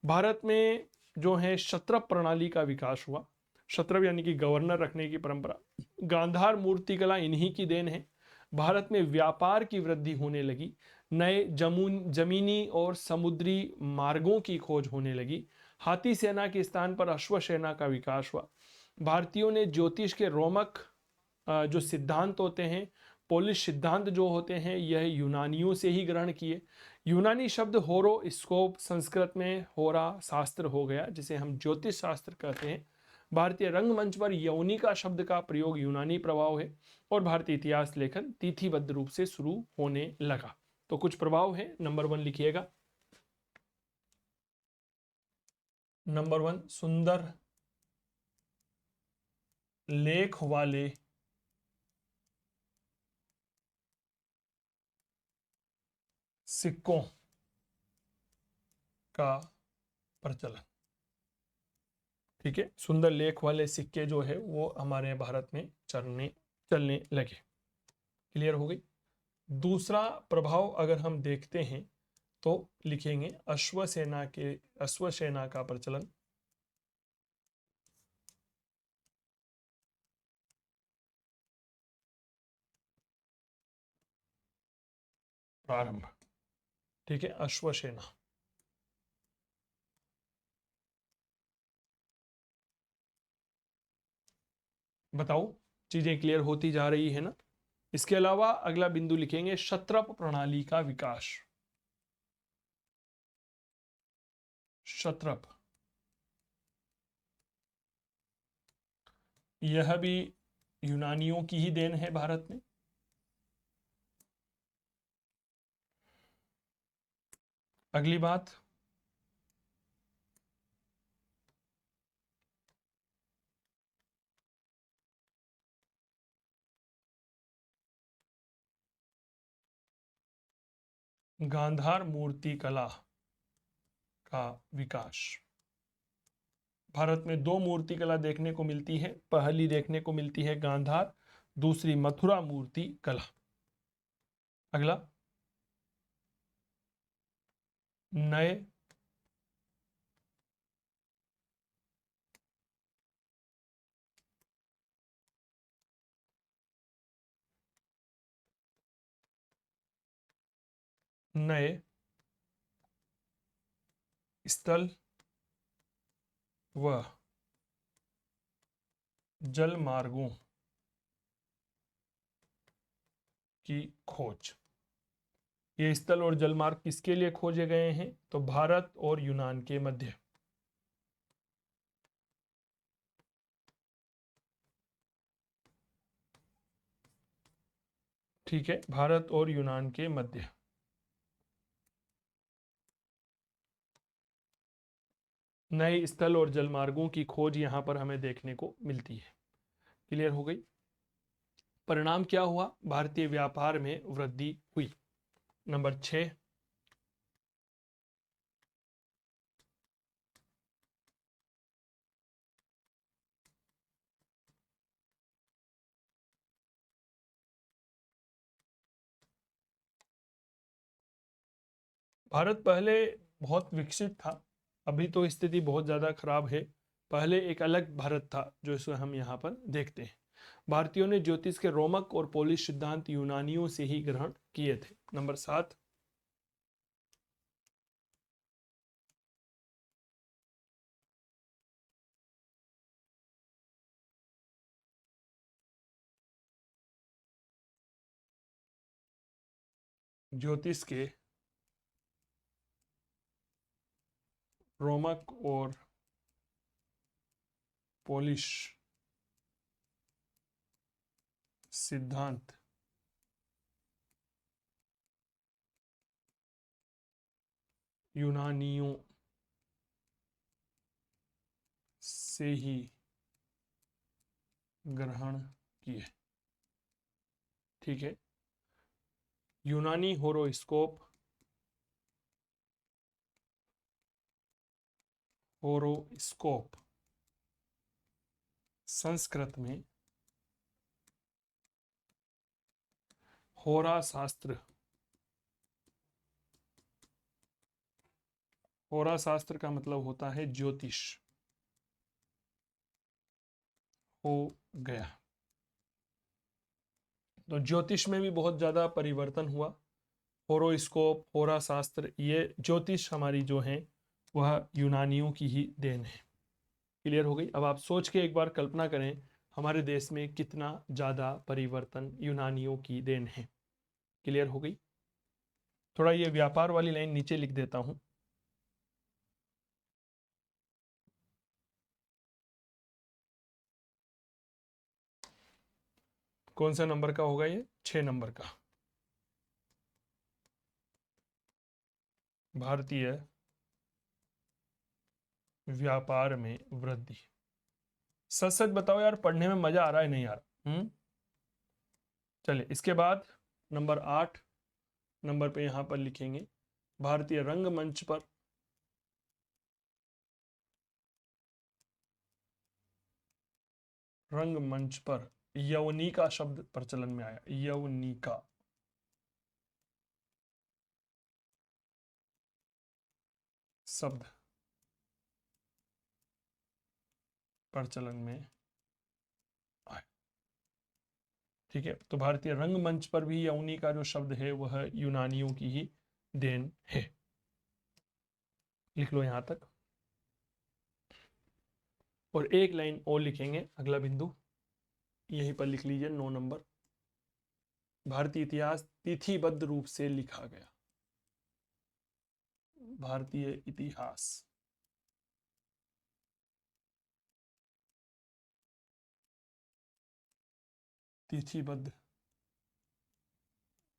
भारत में जो है शत्रप प्रणाली का विकास हुआ। शत्रप यानी कि गवर्नर रखने की परंपरा, गांधार मूर्तिकला इन्हीं की देन है। भारत में व्यापार की वृद्धि होने लगी, नए जमीनी और समुद्री मार्गों की खोज होने लगी। हाथी सेना के स्थान पर अश्व सेना का विकास हुआ। भारतीयों ने ज्योतिष के रोमक जो सिद्धांत होते हैं, पोलिश सिद्धांत जो होते हैं, यह यूनानियों से ही ग्रहण किए। यूनानी शब्द होरोस्कोप संस्कृत में होरा शास्त्र हो गया, जिसे हम ज्योतिष शास्त्र कहते हैं। भारतीय रंगमंच पर यौनिका शब्द का प्रयोग यूनानी प्रभाव है, और भारतीय इतिहास लेखन तिथिबद्ध रूप से शुरू होने लगा। तो कुछ प्रभाव है, नंबर 1 लिखिएगा। नंबर 1, सुंदर लेख वाले सिक्कों का प्रचलन। ठीक है, सुंदर लेख वाले सिक्के जो है वो हमारे भारत में चलने लगे। क्लियर हो गई। दूसरा प्रभाव अगर हम देखते हैं तो लिखेंगे अश्व सेना का प्रचलन। प्रारंभ। ठीक है, अश्व सेना। बताओ, चीजें क्लियर होती जा रही है ना। इसके अलावा अगला बिंदु लिखेंगे क्षत्रप प्रणाली का विकास। क्षत्रप, यह भी यूनानियों की ही देन है भारत में। अगली बात, गांधार मूर्ति कला का विकास। भारत में दो मूर्ति कला देखने को मिलती है। पहली देखने को मिलती है गांधार, दूसरी मथुरा मूर्ति कला। अगला, नए नए स्थल व जल मार्गों की खोज। ये स्थल और जल मार्ग किसके लिए खोजे गए हैं? तो भारत और यूनान के मध्य। ठीक है, भारत और यूनान के मध्य। नए स्थल और जल मार्गों की खोज यहां पर हमें देखने को मिलती है। क्लियर हो गई। परिणाम क्या हुआ? भारतीय व्यापार में वृद्धि हुई। नंबर 6, भारत पहले बहुत विकसित था, अभी तो स्थिति बहुत ज़्यादा खराब है। पहले एक अलग भारत था जो इसे हम यहाँ पर देखते हैं। भारतीयों ने ज्योतिष के रोमक और पोलिश सिद्धांत यूनानियों से ही ग्रहण किए थे। नंबर 7, ज्योतिष के रोमक और पोलिश सिद्धांत यूनानियों से ही ग्रहण किए। ठीक है, यूनानी होरोस्कोप, होरोस्कोप संस्कृत में होरा शास्त्र, होरा शास्त्र का मतलब होता है ज्योतिष, हो गया। तो ज्योतिष में भी बहुत ज्यादा परिवर्तन हुआ। होरोस्कोप, होरा शास्त्र, ये ज्योतिष हमारी जो है वह यूनानियों की ही देन है। क्लियर हो गई? अब आप सोच के एक बार कल्पना करें हमारे देश में कितना ज्यादा परिवर्तन यूनानियों की देन है। क्लियर हो गई? थोड़ा ये व्यापार वाली लाइन नीचे लिख देता हूं। कौन सा नंबर का होगा ये? 6 नंबर का। भारतीय व्यापार में वृद्धि। सच सच बताओ यार, पढ़ने में मजा आ रहा है नहीं आ रहा? चलिए, इसके बाद नंबर 8 नंबर पे यहां पर लिखेंगे भारतीय रंगमंच पर रंगमंच पर यवनिका शब्द प्रचलन में आया। यवनिका शब्द प्रचलन में आया। ठीक है, तो भारतीय रंगमंच पर भी यवनिका जो शब्द है वह यूनानियों की ही देन है। लिख लो यहां तक, और एक लाइन और लिखेंगे, अगला बिंदु यहीं पर लिख लीजिए, 9 नंबर। भारतीय इतिहास तिथिबद्ध रूप से लिखा गया। भारतीय इतिहास तिथिबद्ध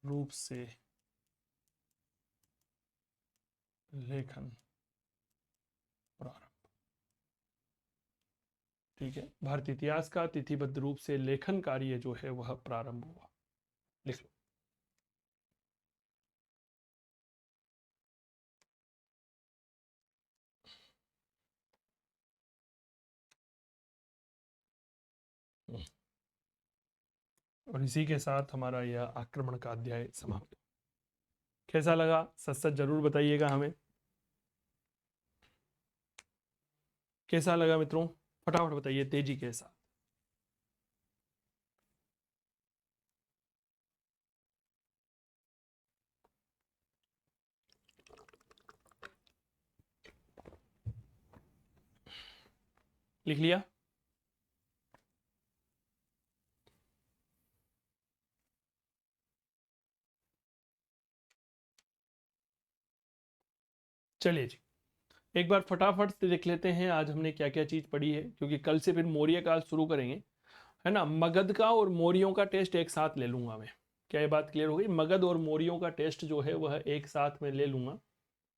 रूप से लेखन प्रारंभ। ठीक है, भारतीय इतिहास का तिथिबद्ध रूप से लेखन कार्य जो है वह प्रारंभ हुआ। लिख लो। और इसी के साथ हमारा यह आक्रमण का अध्याय समाप्त। कैसा लगा? सच सच जरूर बताइएगा हमें। कैसा लगा मित्रों? फटाफट बताइए तेजी के साथ। लिख लिया? चलिए जी, एक बार फटाफट से देख लेते हैं आज हमने क्या क्या चीज पढ़ी है, क्योंकि कल से फिर मौर्य काल शुरू करेंगे, है ना। मगध का और मौर्यों का टेस्ट एक साथ ले लूंगा मैं। क्या ये बात क्लियर हो गई? मगध और मौर्यों का टेस्ट जो है वह एक साथ में ले लूंगा।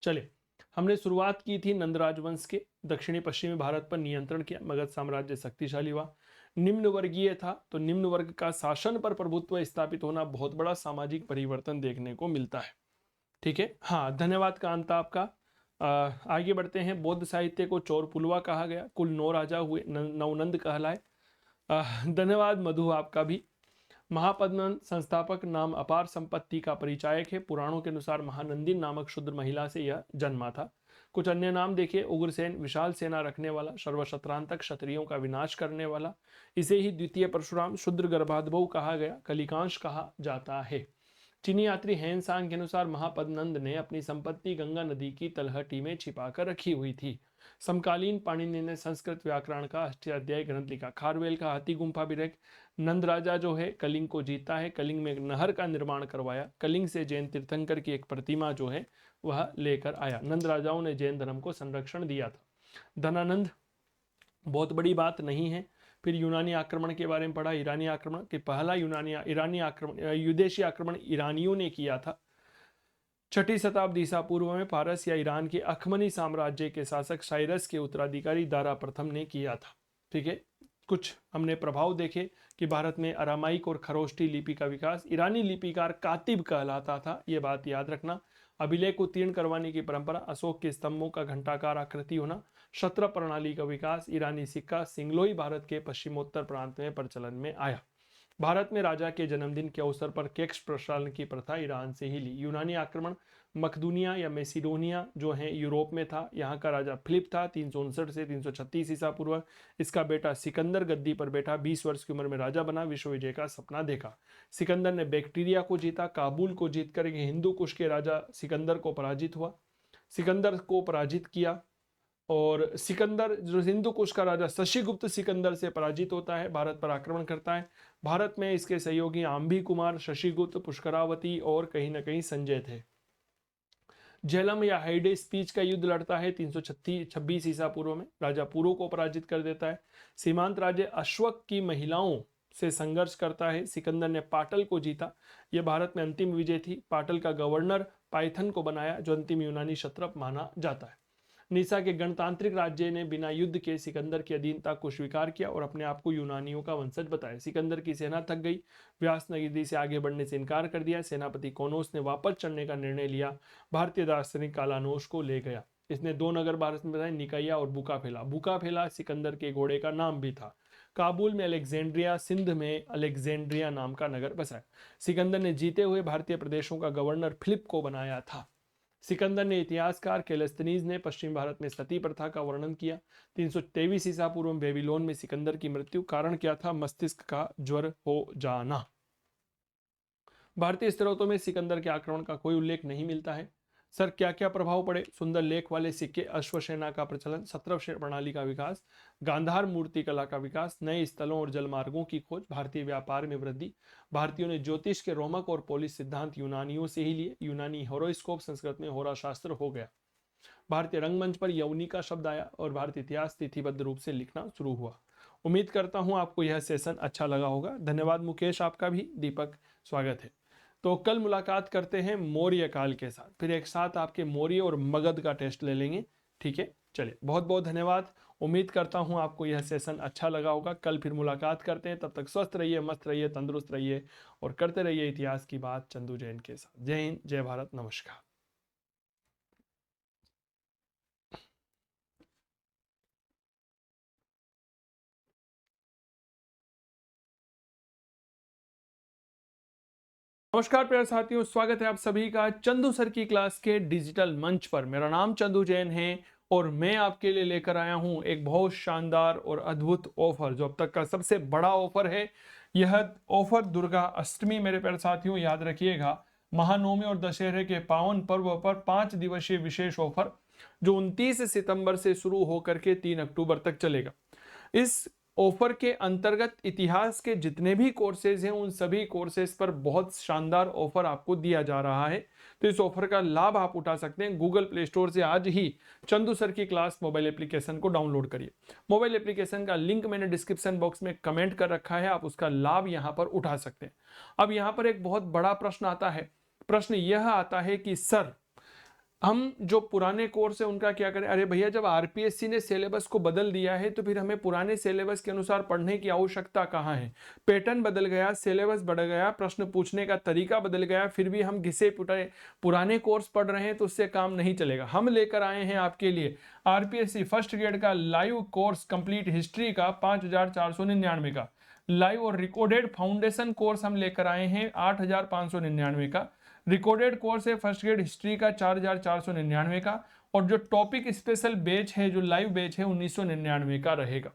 चलिए, हमने शुरुआत की थी नंद राजवंश के। दक्षिणी पश्चिमी भारत पर नियंत्रण किया, मगध साम्राज्य शक्तिशाली हुआ। निम्न वर्गीय था, तो निम्न वर्ग का शासन पर प्रभुत्व स्थापित होना, बहुत बड़ा सामाजिक परिवर्तन देखने को मिलता है। ठीक है, हाँ, धन्यवाद कांता आपका। आगे बढ़ते हैं। बौद्ध साहित्य को चौरपुलवा कहा गया, कुल 9 राजा हुए, नवनंद कहलाए। धन्यवाद मधु आपका भी। महापद्मनंद संस्थापक नाम अपार संपत्ति का परिचायक है। पुराणों के अनुसार महानंदी नामक शुद्र महिला से यह जन्मा था। कुछ अन्य नाम देखिए। उग्रसेन, विशाल सेना रखने वाला, सर्वशत्रांतक क्षत्रियों का विनाश करने वाला। इसे ही द्वितीय परशुराम शुद्र गर्भाद्भव कहा गया, कलिकांश कहा जाता है। चीनी यात्री हैंसांग के अनुसार महापद्मनंद ने अपनी संपत्ति गंगा नदी की तलहटी में छिपाकर रखी हुई थी। समकालीन पाणिनि ने संस्कृत व्याकरण का अष्टाध्यायी ग्रंथ लिखा। खारवेल का हाथी गुम्फा विरेख। नंद राजा जो है कलिंग को जीता है, कलिंग में एक नहर का निर्माण करवाया, कलिंग से जैन तीर्थंकर की एक प्रतिमा जो है वह लेकर आया। नंद राजाओं ने जैन धर्म को संरक्षण दिया था। धनानंद बहुत बड़ी बात नहीं है। फिर यूनानी आक्रमण के बारे में पढ़ा, ईरानी आक्रमण, कि पहला ईरानी आक्रमण, युदेशी आक्रमण ईरानियों ने किया था। छठी शताब्दी ईसा पूर्व में पारस या ईरान के अखमनी साम्राज्य के शासक साइरस के उत्तराधिकारी दारा प्रथम ने किया था। ठीक है, कुछ हमने प्रभाव देखे कि भारत में अरामाइक और खरोष्टी लिपि का विकास। ईरानी लिपिकार कातिब कहलाता था, ये बात याद रखना। अभिलेख उत्तीर्ण करवाने की परंपरा, अशोक के स्तंभों का घंटाकार आकृति होना, शस्त्र प्रणाली का विकास, ईरानी सिक्का, सिंगलोई भारत के पश्चिमोत्तर प्रांत में प्रचलन में आया। भारत में राजा के जन्मदिन के अवसर पर केक्स प्रसारण की प्रथा ईरान से ही ली। यूनानी आक्रमण, मकदूनिया या मेसिडोनिया जो है यूरोप में था, यहाँ का राजा फिलिप था 359 से 336 ईसा पूर्व। इसका बेटा सिकंदर गद्दी पर बैठा, 20 वर्ष की उम्र में राजा बना, विश्व विजय का सपना देखा। सिकंदर ने बैक्टीरिया को जीता, काबुल को जीतकर हिंदू कुश के राजा सिकंदर को पराजित हुआ, सिकंदर को पराजित किया। और सिकंदर जो हिंदू कुश का राजा शशिगुप्त सिकंदर से पराजित होता है, भारत पर आक्रमण करता है। भारत में इसके सहयोगी आंभी कुमार, शशिगुप्त, पुष्करावती और कहीं ना कहीं संजय थे। झेलम या हाइडे स्पीच का युद्ध लड़ता है 326 ईसा पूर्व में, राजा पुरु को पराजित कर देता है। सीमांत राज्य अश्वक की महिलाओं से संघर्ष करता है, सिकंदर ने पाटल को जीता, यह भारत में अंतिम विजय थी। पाटल का गवर्नर पाइथन को बनाया, जो अंतिम यूनानी क्षत्रप माना जाता है। निसा के गणतांत्रिक राज्य ने बिना युद्ध के सिकंदर की अधीनता को स्वीकार किया और अपने आप को यूनानियों का वंशज बताया। सिकंदर की सेना थक गई, व्यास नदी से आगे बढ़ने से इनकार कर दिया। सेनापति कोनोस ने वापस चढ़ने का निर्णय लिया, भारतीय दार्शनिक कालानोश को ले गया। इसने 2 नगर भारत में बताए, निकाया और बुकाफेला। बुकाफेला सिकंदर के घोड़े का नाम भी था। काबुल में अलेक्जेंड्रिया, सिंध में अलेक्जेंड्रिया नाम का नगर बसाया। सिकंदर ने जीते हुए भारतीय प्रदेशों का गवर्नर फिलिप को बनाया था। सिकंदर ने इतिहासकार कैलेस्थनीज ने पश्चिम भारत में सती प्रथा का वर्णन किया। 323 ईसा पूर्व में बेबीलोन में सिकंदर की मृत्यु, कारण क्या था? मस्तिष्क का ज्वर हो जाना। भारतीय स्त्रोतों में सिकंदर के आक्रमण का कोई उल्लेख नहीं मिलता है। सर क्या क्या प्रभाव पड़े? सुंदर लेख वाले सिक्के, अश्वसेना का प्रचलन, सत्रह प्रणाली का विकास, गांधार मूर्ति कला का विकास, नए स्थलों और जलमार्गों की खोज, भारतीय व्यापार में वृद्धि। भारतीयों ने ज्योतिष के रोमक और पोलिस सिद्धांत यूनानियों से ही लिए। यूनानी होरोस्कोप संस्कृत में होरा शास्त्र हो गया। भारतीय रंगमंच पर यौनी का शब्द आया और भारतीय इतिहास तिथिबद्ध रूप से लिखना शुरू हुआ। उम्मीद करता हूं आपको यह सेशन अच्छा लगा होगा। धन्यवाद मुकेश, आपका भी। दीपक, स्वागत है। तो कल मुलाकात करते हैं मौर्य काल के साथ, फिर एक साथ आपके मौर्य और मगध का टेस्ट ले लेंगे। ठीक है, चलिए, बहुत बहुत धन्यवाद। उम्मीद करता हूं आपको यह सेशन अच्छा लगा होगा। कल फिर मुलाकात करते हैं, तब तक स्वस्थ रहिए, मस्त रहिए, तंदुरुस्त रहिए और करते रहिए इतिहास की बात चंदू जैन के साथ। जय हिंद, जय भारत, नमस्कार। नमस्कार प्यारे साथियों, स्वागत है आप सभी का चंदू सर की क्लास के डिजिटल मंच पर। मेरा नाम चंदू जैन है और मैं आपके लिए लेकर आया हूं एक बहुत शानदार और अद्भुत ऑफर, जो अब तक का सबसे बड़ा ऑफर है। यह ऑफर दुर्गा अष्टमी, मेरे प्यारे साथियों याद रखिएगा, महानवमी और दशहरे के पावन पर्व पर 5 दिवसीय विशेष ऑफर, जो 29 सितंबर से शुरू होकर के 3 अक्टूबर तक चलेगा। इस ऑफर के अंतर्गत इतिहास के जितने भी कोर्सेज हैं, उन सभी कोर्सेज पर बहुत शानदार ऑफर आपको दिया जा रहा है। तो इस ऑफर का लाभ आप उठा सकते हैं। गूगल प्ले स्टोर से आज ही चंदू सर की क्लास मोबाइल एप्लीकेशन को डाउनलोड करिए। मोबाइल एप्लीकेशन का लिंक मैंने डिस्क्रिप्शन बॉक्स में कमेंट कर रखा है, आप उसका लाभ यहाँ पर उठा सकते हैं। अब यहाँ पर एक बहुत बड़ा प्रश्न आता है। प्रश्न यह आता है कि सर, हम जो पुराने कोर्स है उनका क्या करें? अरे भैया, जब आरपीएससी ने सिलेबस को बदल दिया है तो फिर हमें पुराने सिलेबस के अनुसार पढ़ने की आवश्यकता कहाँ है? पैटर्न बदल गया, सिलेबस बढ़ गया, प्रश्न पूछने का तरीका बदल गया, फिर भी हम घिसे पुटे पुराने कोर्स पढ़ रहे हैं तो उससे काम नहीं चलेगा। हम लेकर आए हैं आपके लिए आरपीएससी फर्स्ट ग्रेड का लाइव कोर्स, कंप्लीट हिस्ट्री का 5499 का लाइव और रिकॉर्डेड फाउंडेशन कोर्स हम लेकर आए हैं 8599 का। रिकॉर्डेड कोर्स है फर्स्ट ग्रेड हिस्ट्री का 4499 का, और जो टॉपिक स्पेशल बैच है, जो लाइव बैच है, 1999 का रहेगा।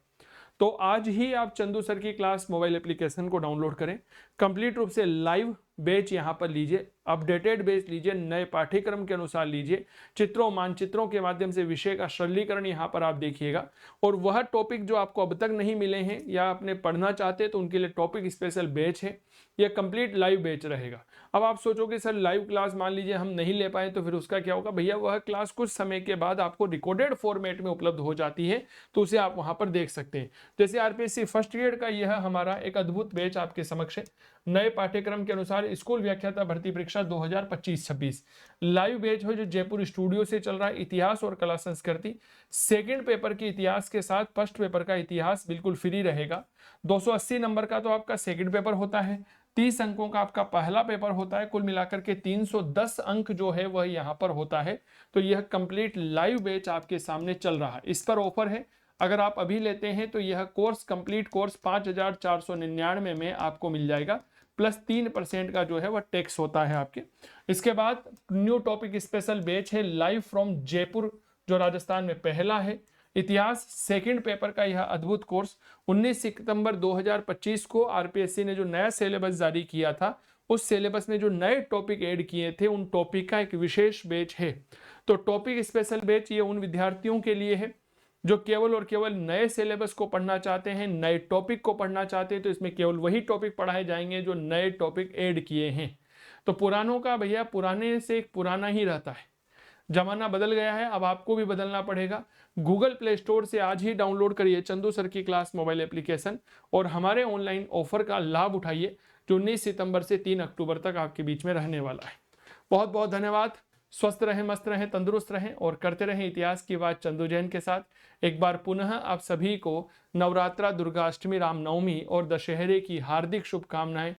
तो आज ही आप चंदू सर की क्लास मोबाइल एप्लीकेशन को डाउनलोड करें, कंप्लीट रूप से लाइव बैच यहाँ पर लीजिए, अपडेटेड बैच लीजिए, नए पाठ्यक्रम के अनुसार लीजिए, चित्रों मानचित्रों के माध्यम से विषय का सरलीकरण यहाँ पर आप देखिएगा। और वह टॉपिक जो आपको अब तक नहीं मिले हैं या आपने पढ़ना चाहते हैं तो उनके लिए टॉपिक स्पेशल बैच है, यह कंप्लीट लाइव बैच रहेगा। अब आप सोचोगे सर लाइव क्लास मान लीजिए हम नहीं ले पाए तो फिर उसका क्या होगा? भैया, वह क्लास कुछ समय के बाद आपको रिकॉर्डेड फॉर्मेट में उपलब्ध हो जाती है, तो उसे आप वहां पर देख सकते हैं। जैसे आरपीएससी फर्स्ट ग्रेड का यह हमारा एक अद्भुत बैच आपके समक्ष है। नए पाठ्यक्रम के अनुसार स्कूल व्याख्याता भर्ती परीक्षा 2025-26। लाइव बैच है जो जयपुर स्टूडियो से चल रहा है, इतिहास और कला संस्कृति। सेकंड पेपर के इतिहास के साथ फर्स्ट पेपर का इतिहास बिल्कुल फ्री रहेगा। 280 नंबर का तो आपका सेकंड पेपर होता है, 30 अंकों का आपका पहला पेपर होता है, कुल मिलाकर के 310 अंक जो है वह यहाँ पर होता है। तो यह कंप्लीट लाइव बैच आपके सामने चल रहा है। इस पर ऑफर है, अगर आप अभी लेते हैं तो यह कोर्स कंप्लीट कोर्स 5499 में आपको मिल जाएगा, प्लस 3% का जो है वह टैक्स होता है आपके। इसके बाद न्यू टॉपिक स्पेशल बैच है लाइव फ्रॉम जयपुर, जो राजस्थान में पहला है। इतिहास सेकंड पेपर का यह अद्भुत कोर्स 19 सितंबर 2025 को आरपीएससी ने जो नया सिलेबस जारी किया था, उस सिलेबस में जो नए टॉपिक ऐड किए थे उन टॉपिक का एक विशेष बैच है। तो टॉपिक स्पेशल बैच ये उन विद्यार्थियों के लिए है जो केवल और केवल नए सिलेबस को पढ़ना चाहते हैं, नए टॉपिक को पढ़ना चाहते हैं। तो इसमें केवल वही टॉपिक पढ़ाए जाएंगे जो नए टॉपिक ऐड किए हैं। तो पुरानों का भैया पुराने से पुराना ही रहता है, जमाना बदल गया है, अब आपको भी बदलना पड़ेगा। गूगल प्ले स्टोर से आज ही डाउनलोड करिए चंदू सर की क्लास मोबाइल एप्लीकेशन और हमारे ऑनलाइन ऑफर का लाभ उठाइए जो 19 सितंबर से 3 अक्टूबर तक आपके बीच में रहने वाला है। बहुत बहुत धन्यवाद। स्वस्थ रहें, मस्त रहें, तंदुरुस्त रहें और करते रहें इतिहास की बात चंदू जैन के साथ। एक बार पुनः आप सभी को नवरात्रा, दुर्गाष्टमी, रामनवमी और दशहरे की हार्दिक शुभकामनाएं।